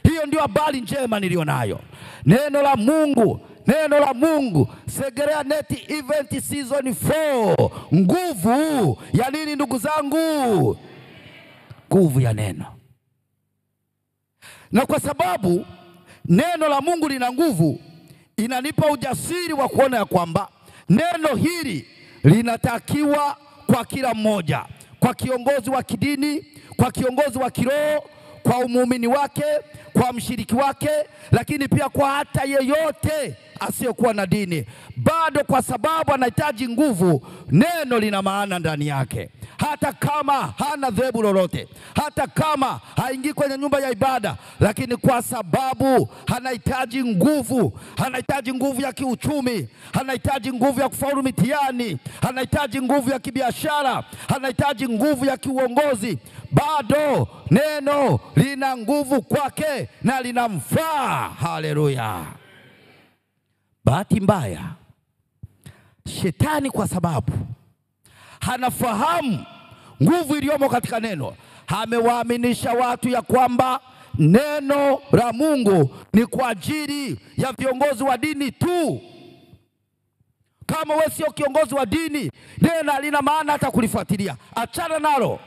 Hiyo ndio habari njema nilionayo. Neno la Mungu, Segerea Net Event Season 4. Nguvu ya nini ndugu zangu? Nguvu ya neno. Na kwa sababu neno la Mungu lina nguvu, inanipa ujasiri wa kuona ya kwamba neno hili linatakiwa kwa kila mmoja, kwa kiongozi wa kidini, kwa kiongozi wa kiroho, kwa muumini wake, kwa mshiriki wake, lakini pia kwa hata yeyote asiyokuwa na dini. Bado kwa sababu anahitaji nguvu, neno lina maana ndani yake. Hata kama hana dhehebu lolote, hata kama haingii kwenye nyumba ya ibada, lakini kwa sababu anahitaji nguvu, anahitaji nguvu ya kiuchumi, anahitaji nguvu ya kufaulu mitihani, anahitaji nguvu ya kibiashara, anahitaji nguvu ya kiuongozi, bado neno lina nguvu kwake na linamfaa. Haleluya. Bahati mbaya, shetani kwa sababu hanafahamu nguvu iliyomo katika neno, amewaaminisha watu ya kwamba neno la Mungu ni kwa ajili ya viongozi wa dini tu. Kama wewe sio kiongozi wa dini, neno halina maana hata kulifuatilia, achana nalo.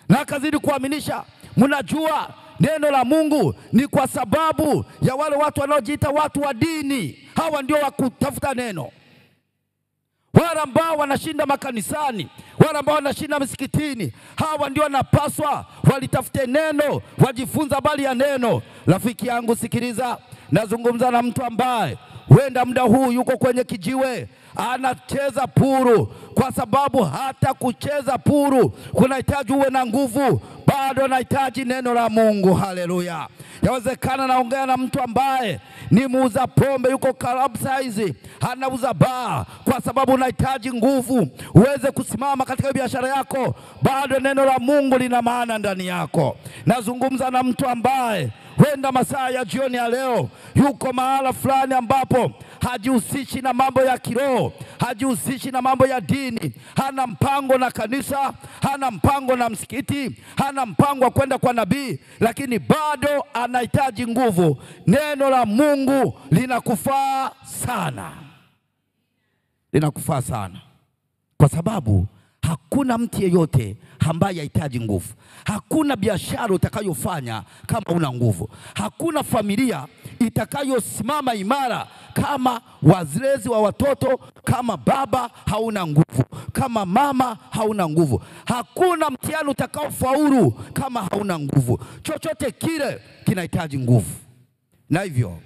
Na kazidi kuaminisha, mnajua neno la Mungu ni kwa sababu ya wale watu wanaojiita watu wa dini. Hawa ndio wakutafuta neno. Wale ambao wanashinda makanisani, wale ambao wanashinda misikitini, hawa ndio wanapaswa walitafute neno, wajifunza habari ya neno. Rafiki yangu sikiliza, nazungumza na mtu ambaye huenda muda huu yuko kwenye kijiwe, anacheza puru, kwa sababu hata kucheza puru kunahitaji uwe na nguvu. Bado nahitaji neno la Mungu. Haleluya. Yawezekana naongea na mtu ambaye ni muuza pombe, yuko club size, anauza bar, kwa sababu unahitaji nguvu uweze kusimama katika biashara yako. Bado neno la Mungu lina maana ndani yako. Nazungumza na mtu ambaye huenda masaa ya jioni ya leo yuko mahala fulani ambapo hajihusishi na mambo ya kiroho, hajihusishi na mambo ya dini, hana mpango na kanisa, hana mpango na msikiti, hana mpango wa kwenda kwa nabii, lakini bado anahitaji nguvu. Neno la Mungu linakufaa sana. Linakufaa sana. Kwa sababu hakuna mtu yeyote ambaye hahitaji nguvu. Hakuna biashara utakayofanya kama una nguvu. Hakuna familia itakayosimama imara kama wazlezi wa watoto, kama baba hauna nguvu, kama mama hauna nguvu. Hakuna mtihani utakaofaulu kama hauna nguvu. Chochote kile kinahitaji nguvu. Na hivyo,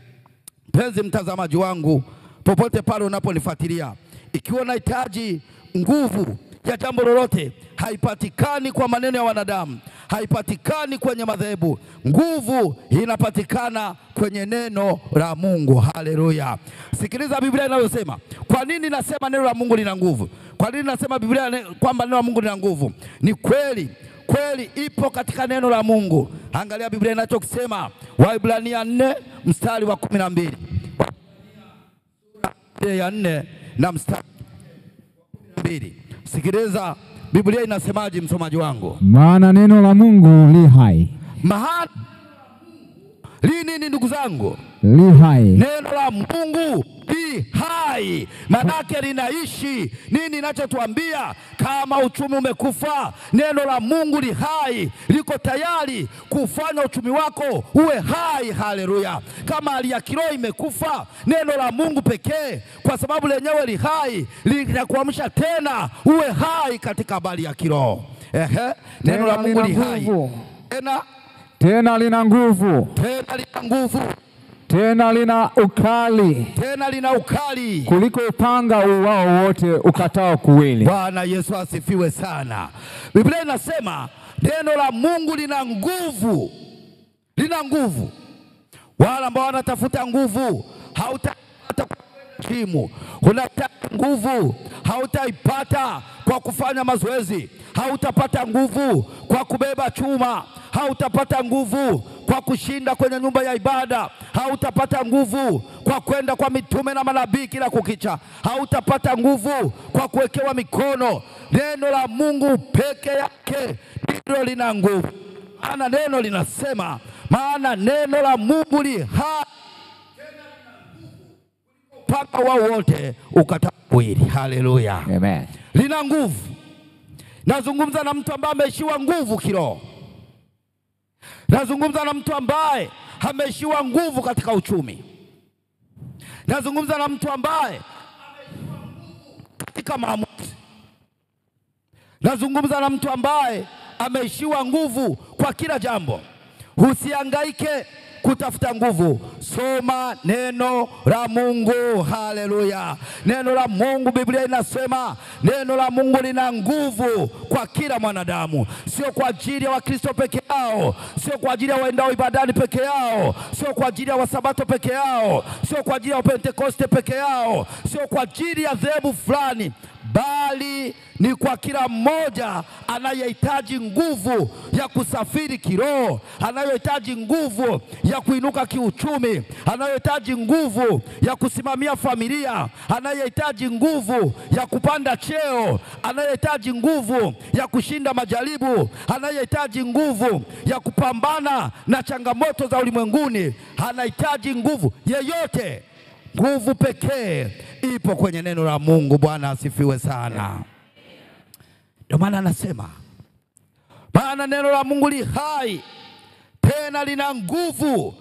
mpenzi mtazamaji wangu, popote pale unaponifuatilia, ikiwa unahitaji nguvu ya jambo lolote, haipatikani kwa maneno ya wanadamu, haipatikani kwenye madhehebu. Nguvu inapatikana kwenye neno la Mungu. Haleluya. Sikiliza Biblia inayosema. Kwa nini nasema neno la Mungu lina nguvu? Kwa nini nasema Biblia kwamba neno la Mungu lina nguvu? Ni kweli, kweli ipo katika neno la Mungu. Angalia Biblia inachokisema, Waebrania 4 mstari wa 12. Sura ya 4 na mstari wa 12. Sikiliza Biblia inasemaje, msomaji wangu? Maana neno la Mungu li hai. Maana nini ndugu zangu? Li hai. Neno la Mungu li hai. Manake linaishi. Nini ninachotuambia? Kama uchumi umekufa, neno la Mungu li hai, liko tayari kufanya uchumi wako uwe hai. Haleluya. Kama hali ya kiroho imekufa, neno la Mungu pekee, kwa sababu lenyewe li hai, linakuamsha tena uwe hai katika habari ya kiroho. Neno la Mungu li hai. Tena lina nguvu. Tena lina nguvu. Tena lina ukali. Tena lina ukali kuliko upanga uwao wote ukatao kuwili. Bwana Yesu asifiwe sana. Biblia inasema neno la Mungu lina nguvu lina nguvu. Wale ambao wanatafuta nguvu hautapata kwa jimu. Unataka nguvu hautaipata kwa kufanya mazoezi, hautapata nguvu kwa kubeba chuma, hautapata nguvu kwa kushinda kwenye nyumba ya ibada, hautapata nguvu kwa kwenda kwa mitume na manabii kila kukicha, hautapata nguvu kwa kuwekewa mikono. Neno la Mungu peke yake ndilo lina nguvu. Maana neno linasema, maana neno la Mungu li hai mpaka wao wote ukata mwili. Haleluya. Amen. Lina nguvu. Nazungumza na mtu ambaye ameishiwa nguvu kiroho. Nazungumza na mtu ambaye ameishiwa nguvu katika uchumi. Nazungumza na mtu ambaye ameishiwa nguvu katika maamuzi. Nazungumza na mtu ambaye ameishiwa nguvu kwa kila jambo. Usihangaike kutafuta nguvu. Soma neno la Mungu. Haleluya. Neno la Mungu, Biblia inasema neno la Mungu lina nguvu kwa kila mwanadamu, sio kwa ajili ya Wakristo peke yao, sio kwa ajili ya waendao ibadani peke yao, sio kwa ajili ya Wasabato peke yao, sio kwa ajili ya Pentekoste peke yao, sio kwa ajili ya dhehebu fulani, bali ni kwa kila mmoja anayehitaji nguvu ya kusafiri kiroho, anayehitaji nguvu ya kuinuka kiuchumi, anayehitaji nguvu ya kusimamia familia, anayehitaji nguvu ya kupanda cheo, anayehitaji nguvu ya kushinda majaribu, anayehitaji nguvu ya kupambana na changamoto za ulimwenguni, anahitaji nguvu yeyote. Nguvu pekee ipo kwenye neno la Mungu. Bwana asifiwe sana. Ndio maana anasema, maana neno la Mungu li hai, tena lina nguvu,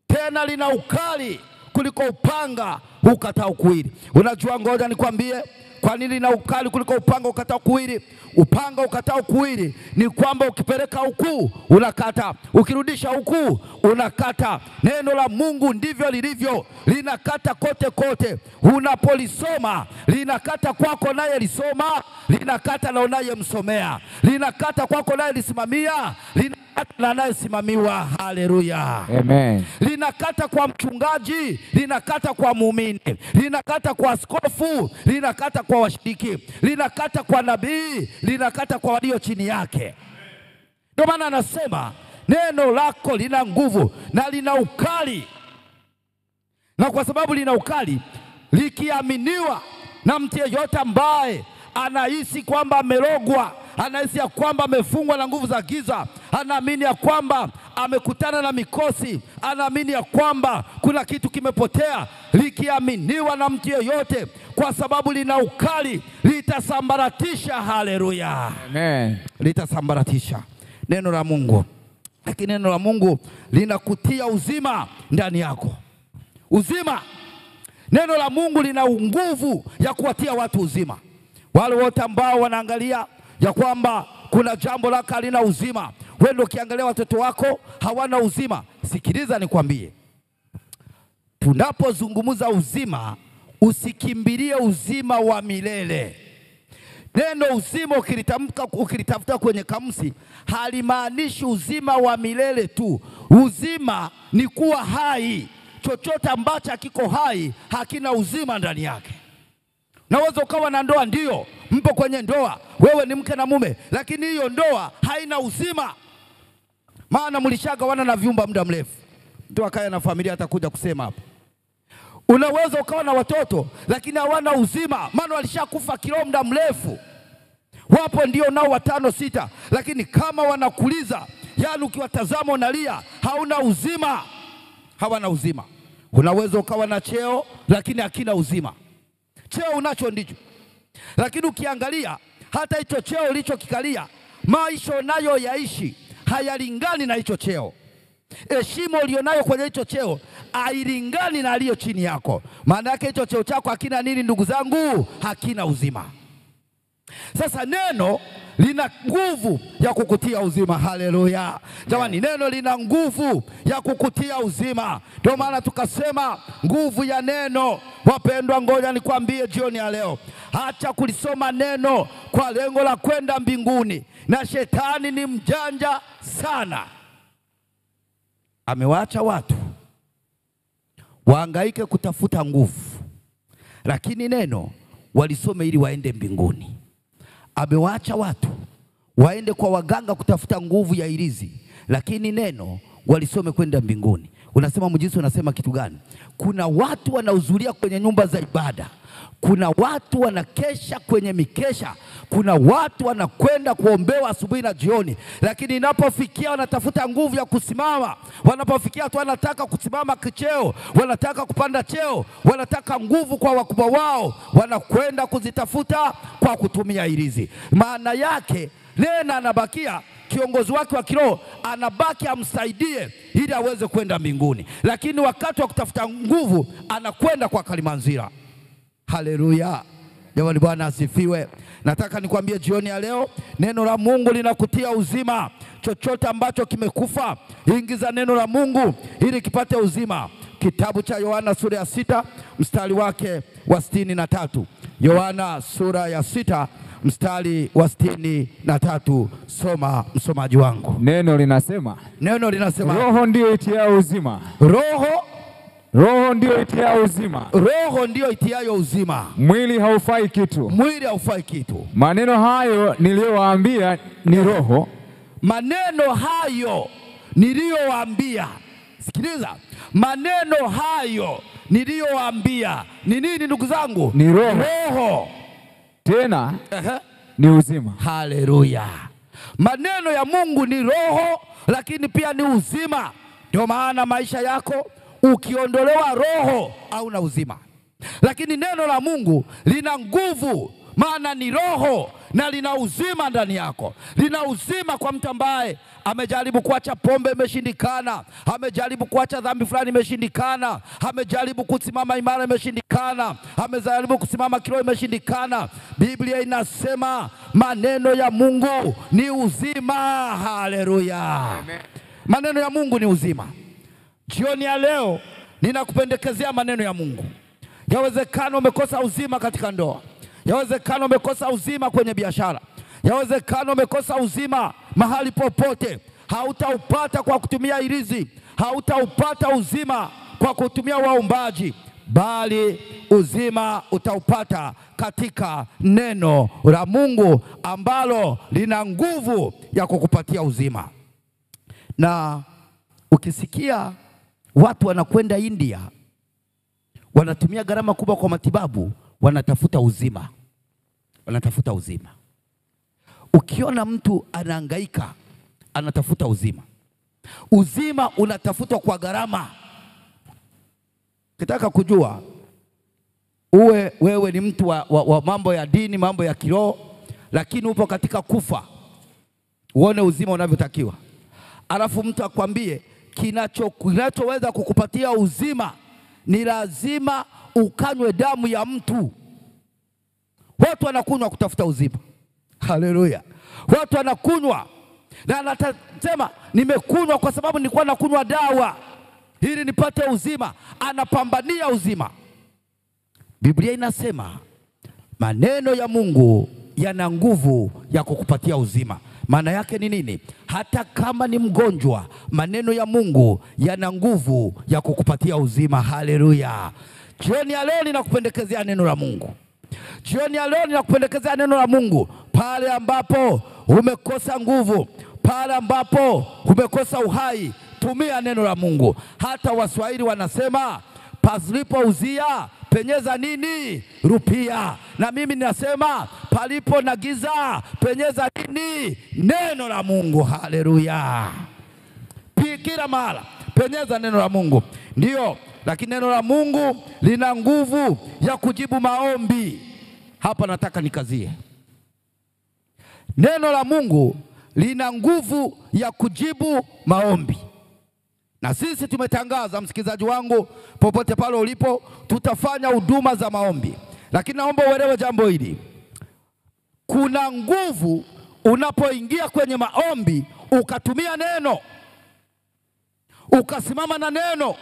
tena lina ukali kuliko upanga ukatao kuwili. Unajua, ngoja nikwambie kwa nini lina ukali kuliko upanga ukatao kuwili. Upanga ukatao kuwili ni kwamba ukipeleka huku unakata, ukirudisha huku unakata. Neno la Mungu ndivyo lilivyo, linakata kote kote. Unapolisoma linakata kwako naye lisoma, linakata na unayemsomea, linakata kwako naye lisimamia, linakata na anayesimamiwa. Haleluya. Amen. Linakata kwa mchungaji, linakata kwa muumini, linakata kwa askofu, linakata kwa washiriki, linakata kwa nabii, linakata kwa walio chini yake. Ndio maana anasema neno lako lina nguvu na lina ukali. Na kwa sababu lina ukali, likiaminiwa na mtu yeyote ambaye anahisi kwamba amerogwa, anahisi ya kwamba amefungwa na nguvu za giza, anaamini ya kwamba amekutana na mikosi, anaamini ya kwamba kuna kitu kimepotea, likiaminiwa na mtu yeyote, kwa sababu lina ukali, litasambaratisha. Haleluya. Amen. Litasambaratisha neno la Mungu. Lakini neno la Mungu linakutia uzima ndani yako. Uzima. Neno la Mungu lina nguvu ya kuwatia watu uzima. Wale wote ambao wanaangalia ya kwamba kuna jambo lako halina uzima, wewe ndio ukiangalia watoto wako hawana uzima, sikiliza nikwambie, tunapozungumza uzima, usikimbilie uzima wa milele. Neno uzima ukilitamka, ukilitafuta kwenye kamusi, halimaanishi uzima wa milele tu. Uzima ni kuwa hai. Chochote ambacho hakiko hai hakina uzima ndani yake. Naweza ukawa na ndoa, ndio mpo kwenye ndoa, wewe ni mke na mume, lakini hiyo ndoa haina uzima, maana mlishagawana na vyumba muda mrefu. Mtu akaya na familia atakuja kusema hapo. Unaweza ukawa na watoto lakini hawana uzima, maana walishakufa kiroho muda mrefu. Wapo ndio nao 5 6, lakini kama wanakuliza, yani ukiwatazama unalia, hauna uzima, hawana uzima. Unaweza ukawa na cheo lakini hakina uzima. Cheo unacho ndicho, lakini ukiangalia hata hicho cheo ulichokikalia, maisha nayo yaishi hayalingani na hicho cheo. Heshima ulionayo kwenye hicho cheo hailingani na aliyo chini yako. Maana yake hicho cheo chako hakina nini, ndugu zangu? Hakina uzima. Sasa neno lina nguvu ya kukutia uzima. Haleluya. Jamani, neno lina nguvu ya kukutia uzima. Ndio maana tukasema nguvu ya neno. Wapendwa, ngoja nikwambie jioni ya leo, acha kulisoma neno kwa lengo la kwenda mbinguni, na shetani ni mjanja sana. amewaacha watu wahangaike kutafuta nguvu, lakini neno walisome ili waende mbinguni. Amewaacha watu waende kwa waganga kutafuta nguvu ya ilizi, lakini neno walisome kwenda mbinguni. Unasema mjinsi, unasema kitu gani? Kuna watu wanahudhuria kwenye nyumba za ibada, kuna watu wanakesha kwenye mikesha, kuna watu wanakwenda kuombewa asubuhi na jioni, lakini inapofikia wanatafuta nguvu ya kusimama, wanapofikia tu wanataka kusimama kicheo, wanataka kupanda cheo, wanataka nguvu kwa wakubwa wao, wanakwenda kuzitafuta kwa kutumia ilizi. Maana yake nena anabakia kiongozi wake wa kiroho, anabaki amsaidie ili aweze kwenda mbinguni, lakini wakati wa kutafuta nguvu anakwenda kwa Kalimanzira. Haleluya. Jamani, Bwana asifiwe. Nataka nikwambie jioni ya leo, neno la Mungu linakutia uzima. Chochote ambacho kimekufa, ingiza neno la Mungu ili kipate uzima. Kitabu cha Yohana sura ya 6 mstari wake wa 63. Yohana sura ya 6 mstari wa 63. Soma msomaji wangu. Neno linasema roho ndio itiayo uzima. Roho ndio itiayo uzima. Roho ndio itiayo uzima. Mwili haufai kitu. Maneno hayo niliyowaambia ni roho. Sikiliza. Maneno hayo niliyowaambia ni nini ndugu zangu? Ni roho. Tena ni uzima. Haleluya. Maneno ya Mungu ni roho, lakini pia ni uzima. Ndio maana maisha yako ukiondolewa roho hauna uzima. Lakini neno la Mungu lina nguvu, maana ni roho na lina uzima ndani yako. Lina uzima kwa mtu ambaye amejaribu kuacha pombe imeshindikana, amejaribu kuacha dhambi fulani imeshindikana, amejaribu kusimama imara imeshindikana, amejaribu kusimama kiroho imeshindikana. Biblia inasema maneno ya Mungu ni uzima. Haleluya. Maneno ya Mungu ni uzima. Jioni ya leo ninakupendekezea maneno ya Mungu. Yawezekana umekosa uzima katika ndoa, yawezekana umekosa uzima kwenye biashara, yawezekana umekosa uzima mahali popote. Hautaupata kwa kutumia ilizi, hautaupata uzima kwa kutumia waumbaji, bali uzima utaupata katika neno la Mungu ambalo lina nguvu ya kukupatia uzima. Na ukisikia watu wanakwenda India, wanatumia gharama kubwa kwa matibabu, wanatafuta uzima. Ukiona mtu anahangaika anatafuta uzima, uzima unatafutwa kwa gharama. Kitaka kujua wewe ni mtu wa mambo ya dini, mambo ya kiroho, lakini upo katika kufa, uone uzima unavyotakiwa, alafu mtu akwambie kinachoweza kukupatia uzima ni lazima ukanywe damu ya mtu. Watu wanakunywa kutafuta uzima. Haleluya. Watu wanakunywa na anasema nimekunywa kwa sababu nilikuwa nakunywa dawa ili nipate uzima. Anapambania uzima. Biblia inasema maneno ya Mungu yana nguvu ya kukupatia uzima. Maana yake ni nini? Hata kama ni mgonjwa, maneno ya Mungu yana nguvu ya kukupatia uzima. Haleluya. Jioni ya leo ninakupendekezea neno la Mungu. Jioni ya leo ninakupendekezea neno la Mungu. Pale ambapo umekosa nguvu, pale ambapo umekosa uhai, tumia neno la Mungu. Hata Waswahili wanasema pasipo uzia penyeza nini? Rupia. Na mimi ninasema palipo na giza penyeza nini? Neno la Mungu. Haleluya. Kila mara penyeza neno la Mungu. Ndio, lakini neno la Mungu lina nguvu ya kujibu maombi. Hapa nataka nikazie. Neno la Mungu lina nguvu ya kujibu maombi. Na sisi tumetangaza, msikilizaji wangu, popote pale ulipo, tutafanya huduma za maombi. Lakini naomba uelewe jambo hili. Kuna nguvu unapoingia kwenye maombi, ukatumia neno, ukasimama na neno,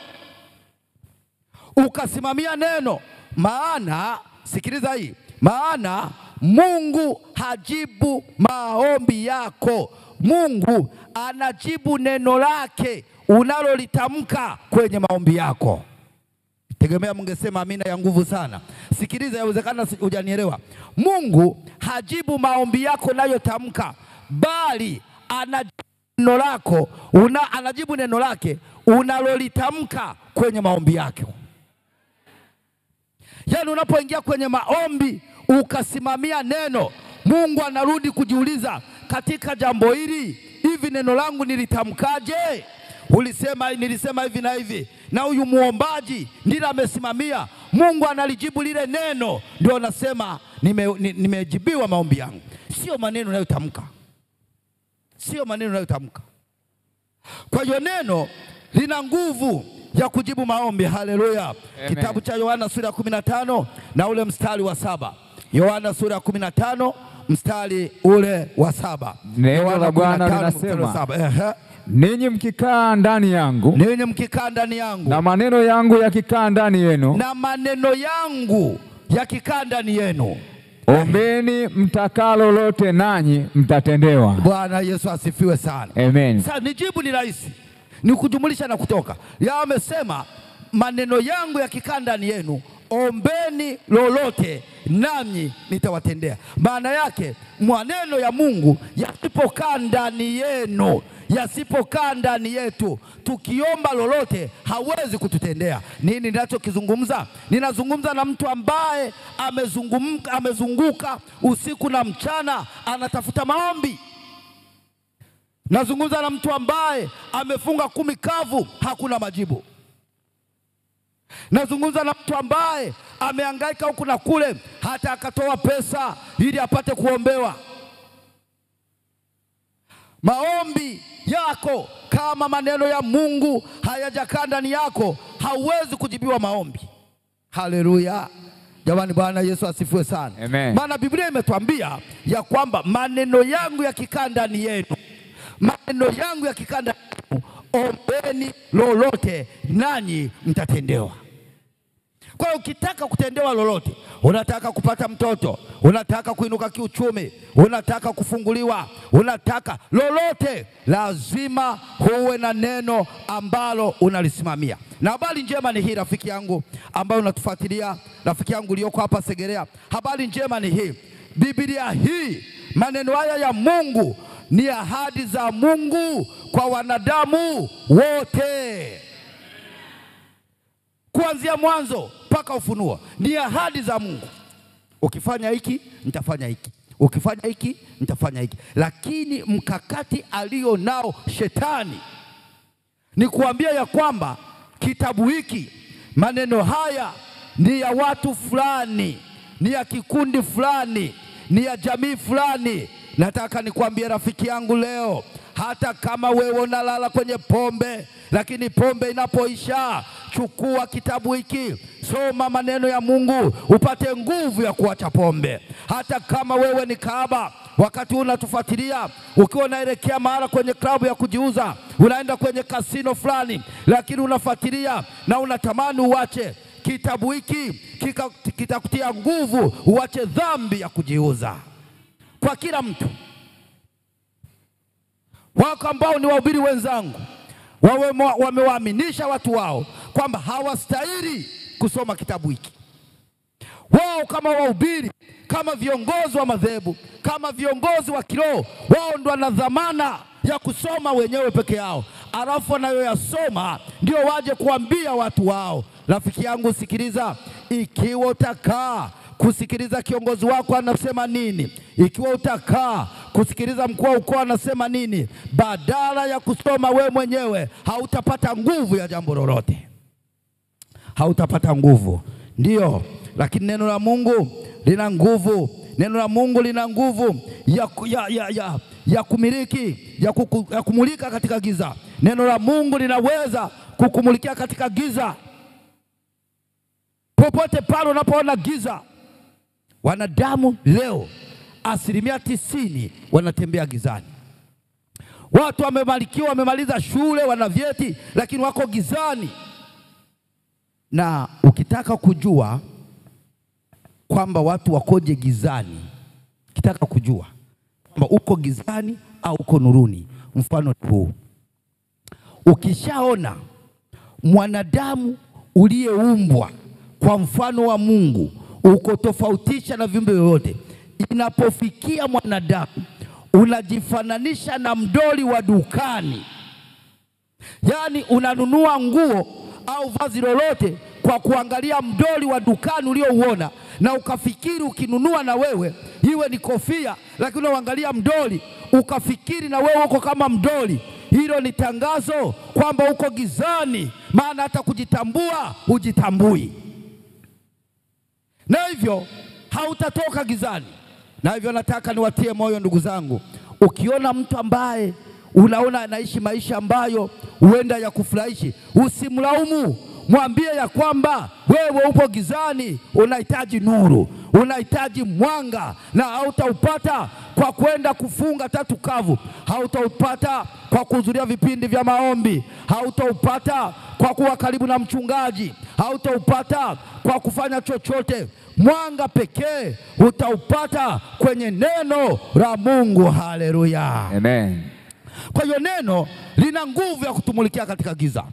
ukasimamia neno. Maana, sikiliza hii, maana Mungu hajibu maombi yako. Mungu anajibu neno lake unalolitamka kwenye maombi yako. Tegemea mungesema amina ya nguvu sana. Sikiliza, yawezekana hujanielewa. Mungu hajibu maombi yako unayotamka, bali anajibu neno lake unalolitamka kwenye maombi yako. Yaani unapoingia kwenye maombi ukasimamia neno, Mungu anarudi kujiuliza, katika jambo hili hivi neno langu nilitamkaje? Nilisema hivi na hivi, na huyu muombaji ndilo amesimamia. Mungu analijibu lile neno, ndio nasema nimejibiwa maombi yangu. Sio maneno unayotamka, sio maneno unayotamka. Kwa hiyo neno lina nguvu ya kujibu maombi. Haleluya. Kitabu cha Yohana sura ya 15 na ule mstari wa 7. Yohana sura ya 15 mstari ule wa 7. Neno la Bwana linasema, ninyi mkikaa ndani yangu, ninyi mkikaa ndani yangu, na maneno yangu yakikaa ndani yenu, na maneno yangu yakikaa ndani yenu, ombeni mtakalo lote nanyi mtatendewa. Bwana Yesu asifiwe sana. Amen. Sasa nijibu ni rahisi, ni kujumulisha na kutoka. Yeye amesema maneno yangu yakikaa ndani yenu, ombeni lolote nami nitawatendea. Maana yake maneno ya Mungu yasipokaa ndani yenu, yasipokaa ndani yetu, tukiomba lolote hawezi kututendea. Nini ninachokizungumza? Ninazungumza na mtu ambaye amezunguka usiku na mchana anatafuta maombi. Nazungumza na mtu ambaye amefunga 10 kavu, hakuna majibu. Nazungumza na mtu ambaye amehangaika huku na kule, hata akatoa pesa ili apate kuombewa. Maombi yako kama maneno ya Mungu hayajakaa ndani yako, hauwezi kujibiwa maombi. Haleluya. Jamani, Bwana Yesu asifiwe sana. Amen. Maana Biblia imetuambia ya kwamba maneno yangu yakikaa ndani yenu, maneno yangu yakikaa ndani yenu, ombeni lolote nanyi mtatendewa. Kwa hiyo ukitaka kutendewa lolote, unataka kupata mtoto, unataka kuinuka kiuchumi, unataka kufunguliwa, unataka lolote, lazima huwe na neno ambalo unalisimamia. Na habari njema ni hii, rafiki yangu ambayo unatufuatilia, rafiki yangu uliyoko hapa Segerea, habari njema ni hii. Biblia hii, maneno haya ya Mungu ni ahadi za Mungu kwa wanadamu wote. Kuanzia mwanzo mpaka Ufunuo ni ahadi za Mungu. Ukifanya hiki nitafanya hiki, ukifanya hiki nitafanya hiki. Lakini mkakati alio nao shetani ni kuambia ya kwamba kitabu hiki, maneno haya ni ya watu fulani, ni ya kikundi fulani, ni ya jamii fulani. Nataka nikwambie rafiki yangu leo, hata kama wewe unalala kwenye pombe, lakini pombe inapoisha, chukua kitabu hiki, soma maneno ya Mungu, upate nguvu ya kuacha pombe. Hata kama wewe ni kahaba, wakati unatufuatilia, ukiwa unaelekea mahali kwenye klabu ya kujiuza, unaenda kwenye kasino fulani, lakini unafuatilia na unatamani uache, kitabu hiki kitakutia nguvu uache dhambi ya kujiuza. Kwa kila mtu, wako ambao ni wahubiri wenzangu, wamewaaminisha watu wao kwamba hawastahili kusoma kitabu hiki. Wao kama wahubiri, kama viongozi wa madhehebu, kama viongozi wa kiroho, wao ndio wana dhamana ya kusoma wenyewe peke yao, alafu wanayoyasoma ndio waje kuambia watu wao. Rafiki yangu sikiliza, ikiwa utakaa kusikiliza kiongozi wako anasema nini, ikiwa utakaa kusikiliza mkuu wa ukoo anasema nini, badala ya kusoma we mwenyewe, hautapata nguvu ya jambo lolote. Hautapata nguvu. Ndio, lakini neno la Mungu lina nguvu. Neno la Mungu lina nguvu ya kumiliki, ya kumulika katika giza. Neno la Mungu linaweza kukumulikia katika giza. Popote pale unapoona giza, wanadamu leo 90% wanatembea gizani. Watu wamebarikiwa, wamemaliza shule, wana vyeti, lakini wako gizani. Na ukitaka kujua kwamba watu wakoje gizani, ukitaka kujua kwamba uko gizani au uko nuruni. Mfano huu, ukishaona mwanadamu uliyeumbwa kwa mfano wa Mungu, uko tofautisha na viumbe vyote. Inapofikia mwanadamu unajifananisha na mdoli wa dukani, yaani unanunua nguo au vazi lolote kwa kuangalia mdoli wa dukani uliouona, na ukafikiri ukinunua na wewe iwe ni kofia, lakini unaangalia mdoli ukafikiri na wewe uko kama mdoli. Hilo ni tangazo kwamba uko gizani, maana hata kujitambua hujitambui, na hivyo hautatoka gizani. Na hivyo nataka niwatie moyo ndugu zangu, ukiona mtu ambaye unaona anaishi maisha ambayo huenda ya kufurahishi, usimlaumu. Mwambie ya kwamba wewe upo gizani, unahitaji nuru, unahitaji mwanga, na hautaupata kwa kwenda kufunga tatu kavu, hautaupata kwa kuhudhuria vipindi vya maombi, hautaupata kwa kuwa karibu na mchungaji, hautaupata kwa kufanya chochote. Mwanga pekee utaupata kwenye neno la Mungu. Haleluya, Amen. Kwa hiyo neno lina nguvu ya kutumulikia katika giza.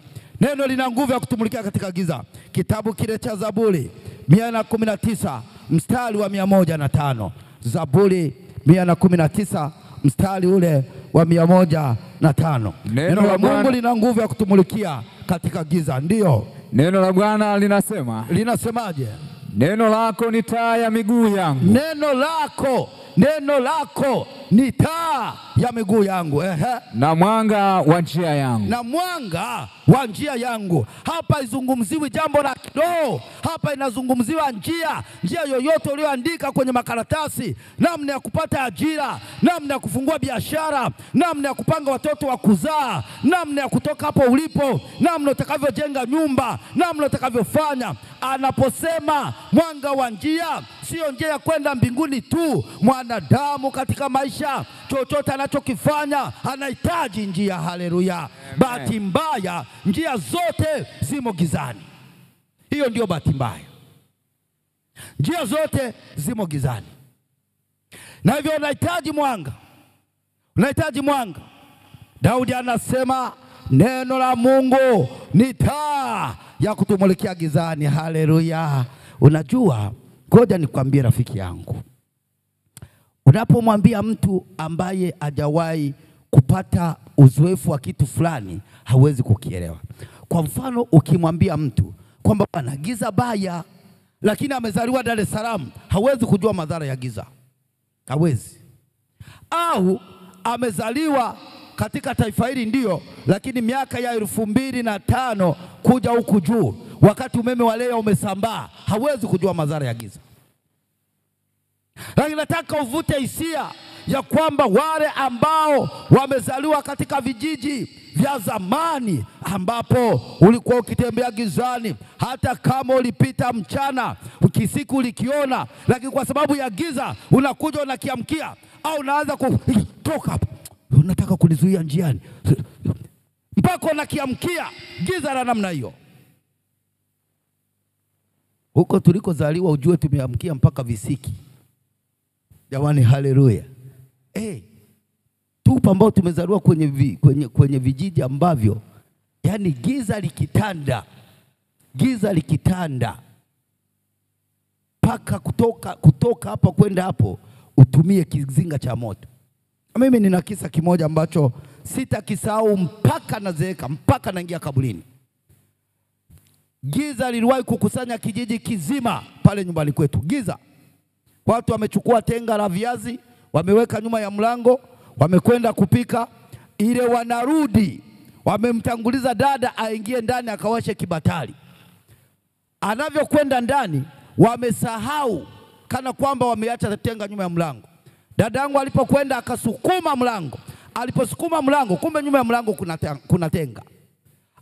Neno lina nguvu ya kutumulikia katika giza. Kitabu kile cha Zaburi 119 mstari wa 105. Zaburi 119 mstari ule wa 105. Neno la Mungu lina nguvu ya kutumulikia katika giza. Ndiyo. Neno la Bwana linasema. Linasemaje? Neno lako ni taa ya miguu yangu. Neno lako ni taa ya miguu yangu. Na mwanga wa njia yangu. Na mwanga wa njia yangu. Hapa izungumziwi jambo la kiroho. Hapa inazungumziwa njia yoyote uliyoandika kwenye makaratasi, namna ya kupata ajira, namna ya kufungua biashara, namna ya kupanga watoto wa kuzaa, namna ya kutoka hapo ulipo, namna utakavyojenga nyumba, namna utakavyofanya. Anaposema mwanga wa njia, sio njia ya kwenda mbinguni tu. Mwanadamu katika maisha, chochote anachokifanya anahitaji njia. Haleluya. Bahati mbaya njia zote zimo gizani. Hiyo ndio bahati mbaya. Njia zote zimo gizani, na hivyo unahitaji mwanga. Unahitaji mwanga. Daudi anasema neno la Mungu ni taa ya kutumulikia gizani. Haleluya. Unajua, ngoja nikwambie rafiki yangu, unapomwambia mtu ambaye hajawahi kupata uzoefu wa kitu fulani, hawezi kukielewa. Kwa mfano, ukimwambia mtu kwamba ana giza baya, lakini amezaliwa Dar es Salaam, hawezi kujua madhara ya giza. Hawezi. Au amezaliwa katika taifa hili ndio, lakini miaka ya 2005 kuja huku juu, wakati umeme wa leo umesambaa, hawezi kujua madhara ya giza. Lakini nataka uvute hisia ya kwamba wale ambao wamezaliwa katika vijiji vya zamani, ambapo ulikuwa ukitembea gizani, hata kama ulipita mchana ukisiku ulikiona, lakini kwa sababu ya giza unakuja unakiamkia, au unaanza kutoka hapo, unataka kunizuia njiani, mpaka unakiamkia giza la namna hiyo. Huko tulikozaliwa ujue tumeamkia mpaka visiki. Jamani, haleluya. Tupo ambao tumezaliwa kwenye vijiji ambavyo yani giza likitanda paka kutoka hapa kwenda hapo utumie kizinga cha moto. Mimi nina kisa kimoja ambacho sitakisahau mpaka nazeeka, mpaka naingia kaburini. Giza liliwahi kukusanya kijiji kizima pale nyumbani kwetu. Giza. Watu wamechukua tenga la viazi, wameweka nyuma ya mlango, wamekwenda kupika. Ile wanarudi, wamemtanguliza dada aingie ndani akawashe kibatari. Anavyokwenda ndani, wamesahau kana kwamba wameacha tenga nyuma ya mlango. Dadangu alipokwenda akasukuma mlango. Aliposukuma mlango, kumbe nyuma ya mlango kuna tenga.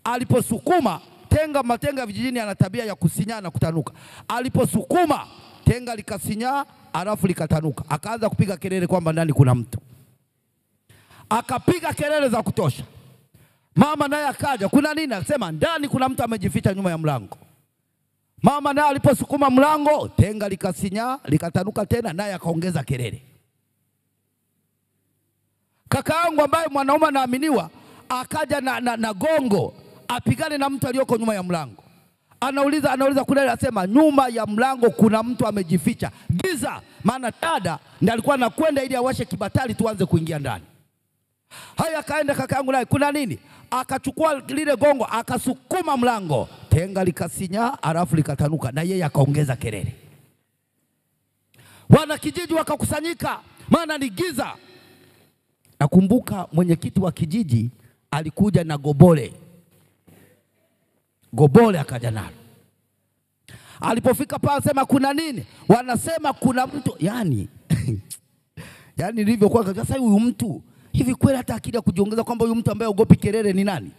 Aliposukuma tenga, matenga vijijini yana tabia ya kusinyaa na kutanuka. Aliposukuma tenga likasinyaa, alafu likatanuka. Akaanza kupiga kelele kwamba ndani kuna mtu. Akapiga kelele za kutosha. Mama naye akaja, kuna nini? Akasema ndani kuna mtu amejificha nyuma ya mlango. Mama naye aliposukuma mlango, tenga likasinyaa, likatanuka tena, naye akaongeza kelele. Kaka yangu ambaye mwanaume anaaminiwa akaja na gongo apigane na mtu aliyoko nyuma ya mlango. Anauliza kuna, anasema nyuma ya mlango kuna mtu amejificha. Giza, maana dada ndiye alikuwa anakwenda ili awashe kibatari tuanze kuingia ndani. Haya, akaenda kaka yangu naye, kuna nini? Akachukua lile gongo akasukuma mlango, tenga likasinya, alafu likatanuka, na yeye akaongeza kelele. Wana kijiji wakakusanyika, maana ni giza. Nakumbuka mwenyekiti wa kijiji alikuja na gobole akaja nalo. Alipofika pale sema kuna nini? Wanasema kuna mtu, yani nilivyokuwa sasa, huyu mtu hivi kweli hata akija kujiongeza kwamba huyu mtu ambaye ugopi kelele ni nani?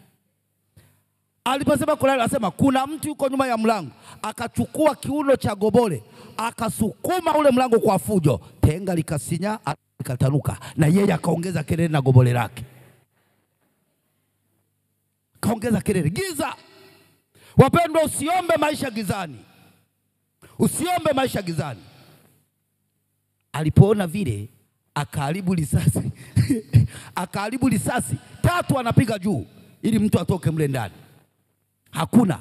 Aliposema kuna, anasema kuna mtu yuko nyuma ya mlango, akachukua kiuno cha gobole akasukuma ule mlango kwa fujo, tenga likasinya, likatanuka, na yeye akaongeza kelele na gobole lake. Kaongeza kelele. Giza. Wapendwa, usiombe maisha gizani. Usiombe maisha gizani. Alipoona vile akaharibu risasi akaharibu risasi 3 anapiga juu ili mtu atoke mle ndani. Hakuna.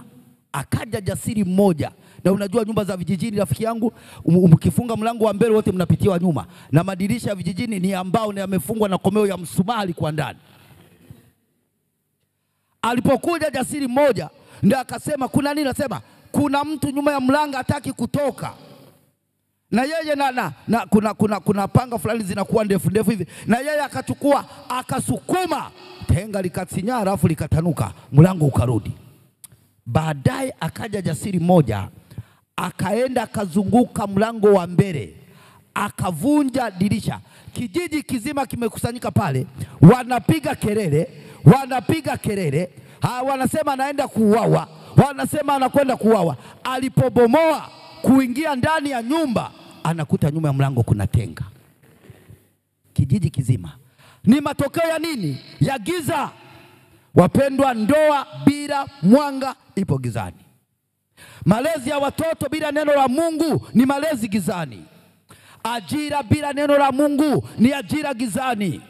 Akaja jasiri mmoja. Na unajua nyumba za vijijini rafiki yangu, mkifunga mlango wa mbele wote mnapitia wa nyuma, na madirisha ya vijijini ni ambao na yamefungwa na komeo ya msumari kwa ndani. Alipokuja jasiri mmoja ndio akasema kuna nini? Anasema kuna mtu nyuma ya mlango hataki kutoka. Na yeye kuna panga fulani zinakuwa ndefu hivi, na yeye akachukua akasukuma, tenga likasinya, alafu likatanuka, mlango ukarudi. Baadaye akaja jasiri mmoja akaenda akazunguka mlango wa mbele akavunja dirisha. Kijiji kizima kimekusanyika pale, wanapiga kelele, wanasema anaenda kuuawa, wanasema anakwenda kuuawa. Alipobomoa kuingia ndani ya nyumba, anakuta nyuma ya mlango kuna tenga. Kijiji kizima. Ni matokeo ya nini? Ya giza. Wapendwa, ndoa bila mwanga ipo gizani. Malezi ya watoto bila neno la Mungu ni malezi gizani. Ajira bila neno la Mungu ni ajira gizani.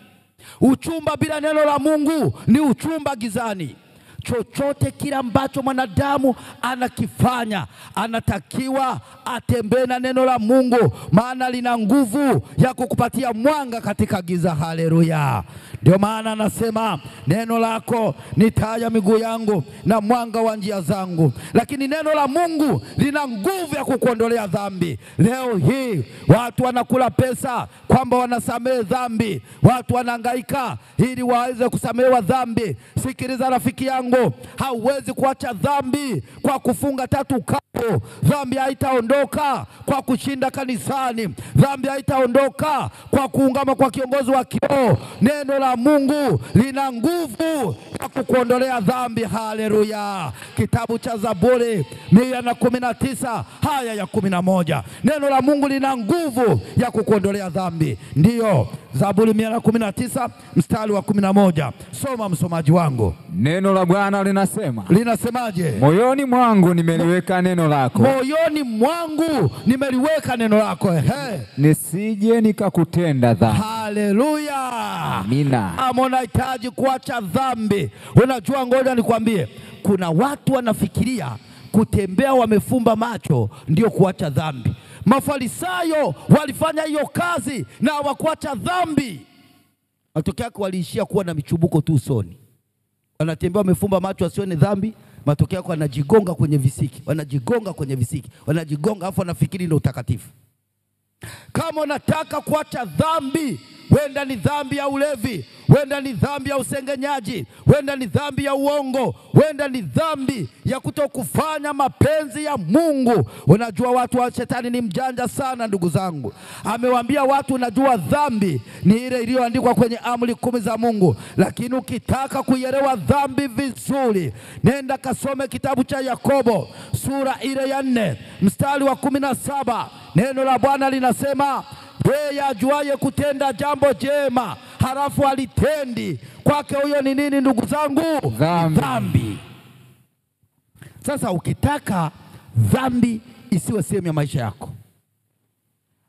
Uchumba bila neno la Mungu ni uchumba gizani. Chochote kila ambacho mwanadamu anakifanya, anatakiwa atembee na neno la Mungu, maana lina nguvu ya kukupatia mwanga katika giza. Haleluya. Ndio maana anasema neno lako ni taa ya miguu yangu na mwanga wa njia zangu. Lakini neno la Mungu lina nguvu ya kukuondolea dhambi. Leo hii watu wanakula pesa kwamba wanasamehe dhambi. Watu wanahangaika ili waweze kusamehewa dhambi. Sikiliza rafiki yangu, hauwezi kuacha dhambi kwa kufunga 3 kapo. Dhambi haitaondoka kwa kushinda kanisani. Dhambi haitaondoka kwa kuungama kwa kiongozi wa kiroho. Neno la Mungu lina nguvu ya kukuondolea dhambi. Haleluya. Kitabu cha Zaburi 119 haya ya 11. Neno la Mungu lina nguvu ya kukuondolea dhambi. Ndiyo, Zaburi 119 mstari wa 11. Soma msomaji wangu. Neno la Bwana linasema. Linasemaje? Moyoni mwangu nimeliweka neno lako. Moyoni mwangu nimeliweka neno lako. Nisije nikakutenda dhambi. Haleluya. Amina. Unahitaji kuacha dhambi. Unajua, ngoja nikwambie, kuna watu wanafikiria kutembea wamefumba macho ndio kuacha dhambi. Mafarisayo walifanya hiyo kazi na hawakuacha dhambi. Matokeo yake waliishia kuwa na michubuko tu usoni. Wanatembea wamefumba macho asione dhambi, matokeo yake wanajigonga kwenye visiki, wanajigonga afu wanafikiri ndio utakatifu. Kama unataka kuacha dhambi, wenda ni dhambi ya ulevi, wenda ni dhambi ya usengenyaji, wenda ni dhambi ya uongo, wenda ni dhambi ya kutokufanya mapenzi ya Mungu. Unajua watu wa shetani ni mjanja sana ndugu zangu. Amewaambia watu, unajua dhambi ni ile iliyoandikwa kwenye amri 10 za Mungu. Lakini ukitaka kuielewa dhambi vizuri, nenda kasome kitabu cha Yakobo sura ile ya 4 mstari wa 17. Neno la Bwana linasema, yeye ajuaye kutenda jambo jema halafu alitendi, kwake huyo ni nini ndugu zangu? Dhambi. Sasa ukitaka dhambi isiwe sehemu ya maisha yako,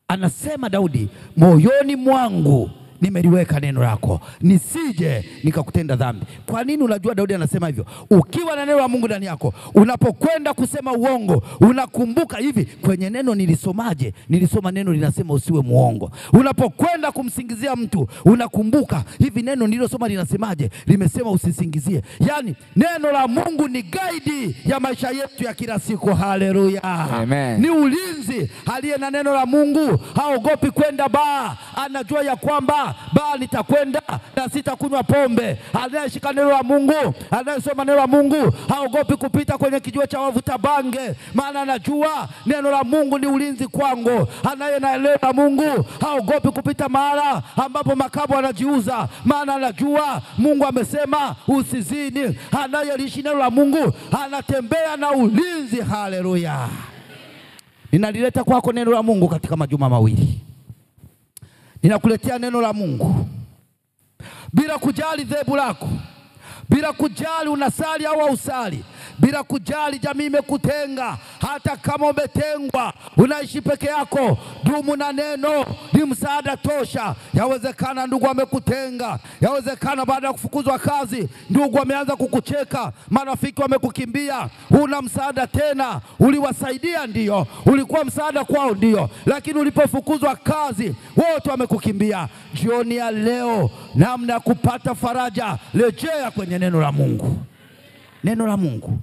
anasema Daudi, moyoni mwangu nimeliweka neno lako, nisije nikakutenda dhambi. Kwa nini? Unajua Daudi anasema hivyo, ukiwa na neno la Mungu ndani yako, unapokwenda kusema uongo, unakumbuka hivi, kwenye neno nilisomaje? Nilisoma neno linasema usiwe muongo. Unapokwenda kumsingizia mtu, unakumbuka hivi, neno nililosoma linasemaje? Limesema usisingizie. Yani neno la Mungu ni guide ya maisha yetu ya kila siku. Haleluya, Amen. Ni ulinzi. Aliye na neno la Mungu haogopi kwenda baa, anajua ya kwamba baa nitakwenda na sitakunywa pombe. Anayeshika neno la Mungu, anayesoma neno la Mungu, haogopi kupita kwenye kijiwe cha wavuta bange, maana anajua neno la Mungu ni ulinzi kwangu. Anaye na neno la Mungu haogopi kupita mahala ambapo makabo anajiuza, maana anajua Mungu amesema usizini. Anayeliishi neno la Mungu anatembea na ulinzi. Haleluya. Ninalileta kwako neno la Mungu katika majuma mawili. Ninakuletea neno la Mungu bila kujali dhehebu lako, bila kujali unasali au hausali, bila kujali jamii imekutenga. Hata kama umetengwa, unaishi peke yako, dumu na neno, ni msaada tosha. Yawezekana ndugu amekutenga, yawezekana baada ya kufukuzwa kazi ndugu wameanza kukucheka, marafiki wamekukimbia, huna msaada tena. Uliwasaidia ndio, ulikuwa msaada kwao ndio, lakini ulipofukuzwa kazi wote wamekukimbia. Jioni ya leo, namna ya kupata faraja, rejea kwenye neno la Mungu. Neno la Mungu.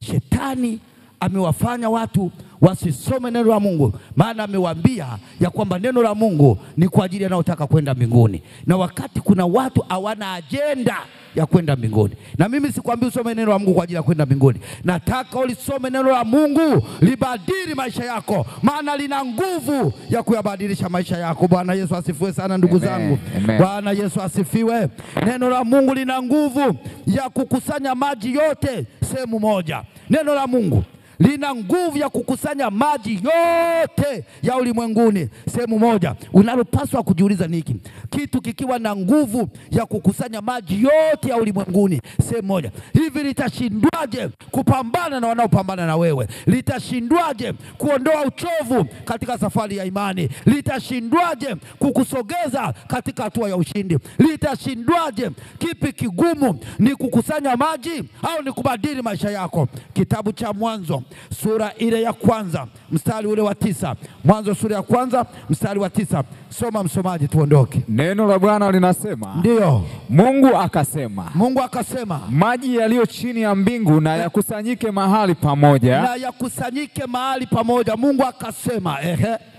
Shetani amewafanya watu wasisome neno la Mungu, maana amewaambia ya kwamba neno la Mungu ni kwa ajili wanaotaka kwenda mbinguni, na wakati kuna watu hawana ajenda ya kwenda mbinguni. Na mimi sikwambii usome neno la Mungu kwa ajili ya kwenda mbinguni. Nataka ulisome neno la Mungu libadili maisha yako, maana lina nguvu ya kuyabadilisha maisha yako. Bwana Yesu asifiwe sana ndugu zangu. Bwana Yesu asifiwe. Neno la Mungu lina nguvu ya kukusanya maji yote sehemu moja. Neno la Mungu lina nguvu ya kukusanya maji yote ya ulimwenguni sehemu moja. Unalopaswa kujiuliza niki, kitu kikiwa na nguvu ya kukusanya maji yote ya ulimwenguni sehemu moja, hivi litashindwaje kupambana na wanaopambana na wewe? Litashindwaje kuondoa uchovu katika safari ya imani? Litashindwaje kukusogeza katika hatua ya ushindi? Litashindwaje? Kipi kigumu, ni kukusanya maji au ni kubadili maisha yako? Kitabu cha Mwanzo sura ile ya kwanza mstari ule wa 9. Mwanzo sura ya kwanza mstari wa 9. Soma msomaji, tuondoke. Neno la Bwana linasema, ndio, Mungu akasema, Mungu akasema, maji yaliyo chini ya mbingu na yakusanyike mahali pamoja, na yakusanyike mahali pamoja. Mungu akasema,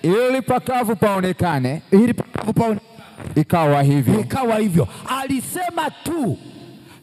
ili pakavu paonekane, ili pakavu paonekane. Ikawa hivyo. Ikawa hivyo. Alisema tu,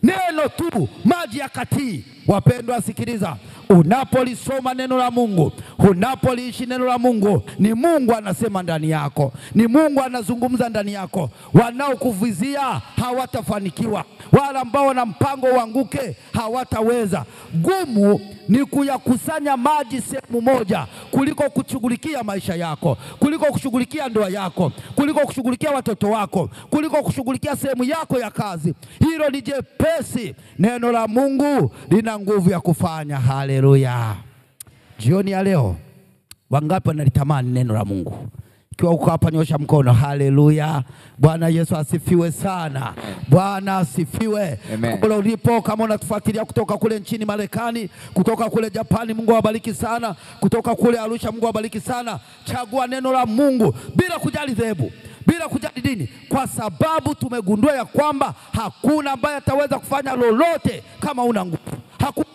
neno tu, maji yakatii. Wapendwa, sikiliza. Unapolisoma neno la Mungu, unapoliishi neno la Mungu, ni Mungu anasema ndani yako, ni Mungu anazungumza ndani yako. Wanaokuvizia hawatafanikiwa, wala ambao wana mpango uanguke hawataweza. Gumu ni kuyakusanya maji sehemu moja, kuliko kushughulikia maisha yako, kuliko kushughulikia ndoa yako, kuliko kushughulikia watoto wako, kuliko kushughulikia sehemu yako ya kazi. Hilo ni jepesi. Neno la Mungu lina nguvu ya kufanya. Haleluya. Jioni ya leo, wangapi wanalitamani neno la Mungu? Ikiwa uko hapa, nyosha mkono. Haleluya. Bwana Yesu asifiwe sana. Bwana asifiwe. Kule ulipo, kama unatufuatilia kutoka kule nchini Marekani, kutoka kule Japani, Mungu awabariki sana. Kutoka kule Arusha, Mungu awabariki sana. Chagua neno la Mungu bila kujali dhehebu, bila kujali dini, kwa sababu tumegundua ya kwamba hakuna ambaye ataweza kufanya lolote kama una nguvu. Hakuna.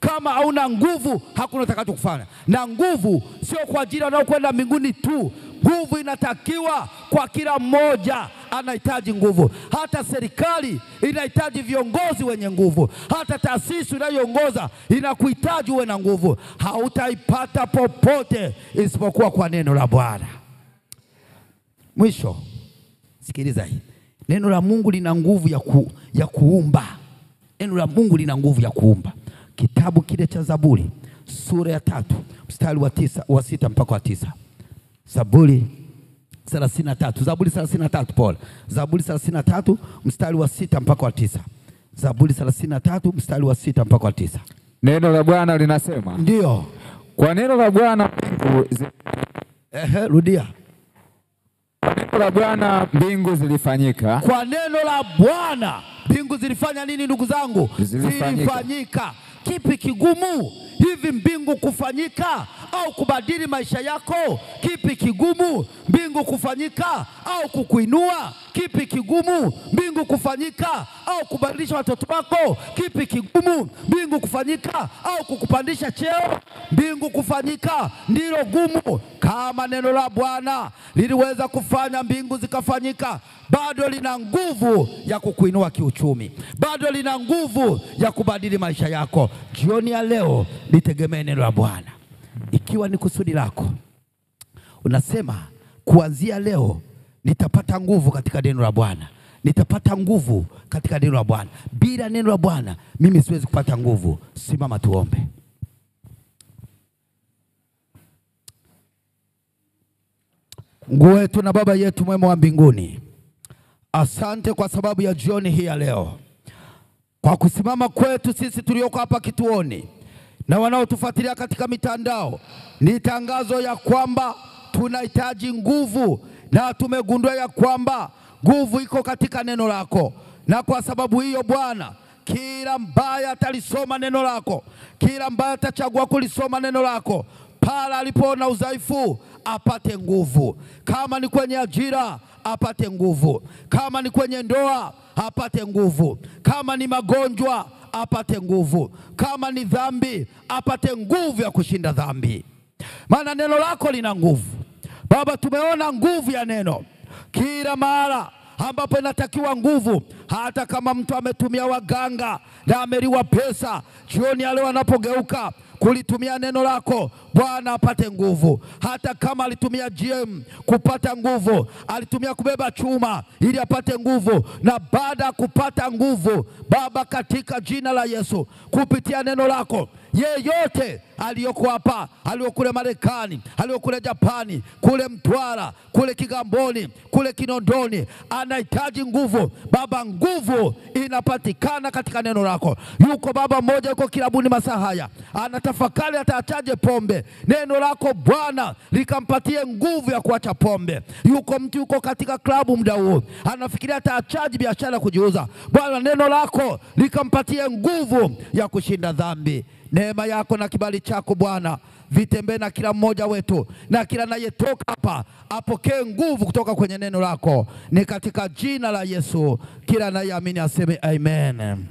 Kama hauna nguvu, hakuna utakachokufanya. Na nguvu sio kwa ajili wanaokwenda mbinguni tu. Nguvu inatakiwa kwa kila mmoja, anahitaji nguvu. Hata serikali inahitaji viongozi wenye nguvu. Hata taasisi unayoongoza inakuhitaji uwe na nguvu. Hautaipata popote isipokuwa kwa neno la Bwana. Mwisho, sikiliza hii. Neno la Mungu lina nguvu ya kuumba. Neno la Mungu lina nguvu ya kuumba. Kitabu kile cha Zaburi sura ya 3 mstari wa 6 mpaka wa 9. Zaburi 33. Zaburi 33 pole. Zaburi 33 mstari wa 6 mpaka wa 9. Zaburi 33 mstari wa 6 mpaka wa 9. Neno la Bwana linasema, ndio, kwa neno la Bwana mbingu rudia. Neno neno la Bwana mbingu zilifanyika. Kwa neno la Bwana mbingu zilifanya nini ndugu zangu? Zilifanyika. Kipi kigumu hivi mbingu kufanyika au kubadili maisha yako? Kipi kigumu mbingu kufanyika au kukuinua? Kipi kigumu mbingu kufanyika au kubadilisha watoto wako? Kipi kigumu mbingu kufanyika au kukupandisha cheo? Mbingu kufanyika ndilo gumu. Kama neno la Bwana liliweza kufanya mbingu zikafanyika, bado lina nguvu ya kukuinua kiuchumi, bado lina nguvu ya kubadili maisha yako. Jioni ya leo litegemee neno la Bwana. Ikiwa ni kusudi lako, unasema kuanzia leo nitapata nguvu katika neno la Bwana, nitapata nguvu katika neno la Bwana. Bila neno la Bwana mimi siwezi kupata nguvu. Simama tuombe. Mungu wetu na Baba yetu mwema wa mbinguni, asante kwa sababu ya jioni hii ya leo, kwa kusimama kwetu sisi tulioko hapa kituoni na wanaotufuatilia katika mitandao. Ni tangazo ya kwamba tunahitaji nguvu, na tumegundua ya kwamba nguvu iko katika neno lako. Na kwa sababu hiyo Bwana, kila mbaya atalisoma neno lako, kila mbaya atachagua kulisoma neno lako, pale alipoona udhaifu apate nguvu. Kama ni kwenye ajira apate nguvu, kama ni kwenye ndoa apate nguvu, kama ni magonjwa apate nguvu, kama ni dhambi apate nguvu ya kushinda dhambi. Maana neno lako lina nguvu. Baba, tumeona nguvu ya neno kila mara ambapo inatakiwa nguvu. Hata kama mtu ametumia waganga na ameliwa pesa, jioni ya leo anapogeuka kulitumia neno lako Bwana apate nguvu. Hata kama alitumia GM kupata nguvu, alitumia kubeba chuma ili apate nguvu, na baada ya kupata nguvu Baba, katika jina la Yesu, kupitia neno lako, yeyote aliyoko hapa, aliyokule Marekani, aliyokule Japani, kule Mtwara, kule Kigamboni, kule Kinondoni, anahitaji nguvu. Baba, nguvu inapatikana katika neno lako. Yuko baba mmoja yuko kilabuni masaa haya, anatafakari ataachaje pombe. Neno lako Bwana likampatie nguvu ya kuacha pombe. Yuko mtu yuko katika klabu muda huu, anafikiria ataachaje biashara kujiuza. Bwana, neno lako likampatie nguvu ya kushinda dhambi. Neema yako na kibali chako Bwana vitembee na kila mmoja wetu, na kila anayetoka hapa apokee nguvu kutoka kwenye neno lako. Ni katika jina la Yesu, kila anayeamini aseme amen.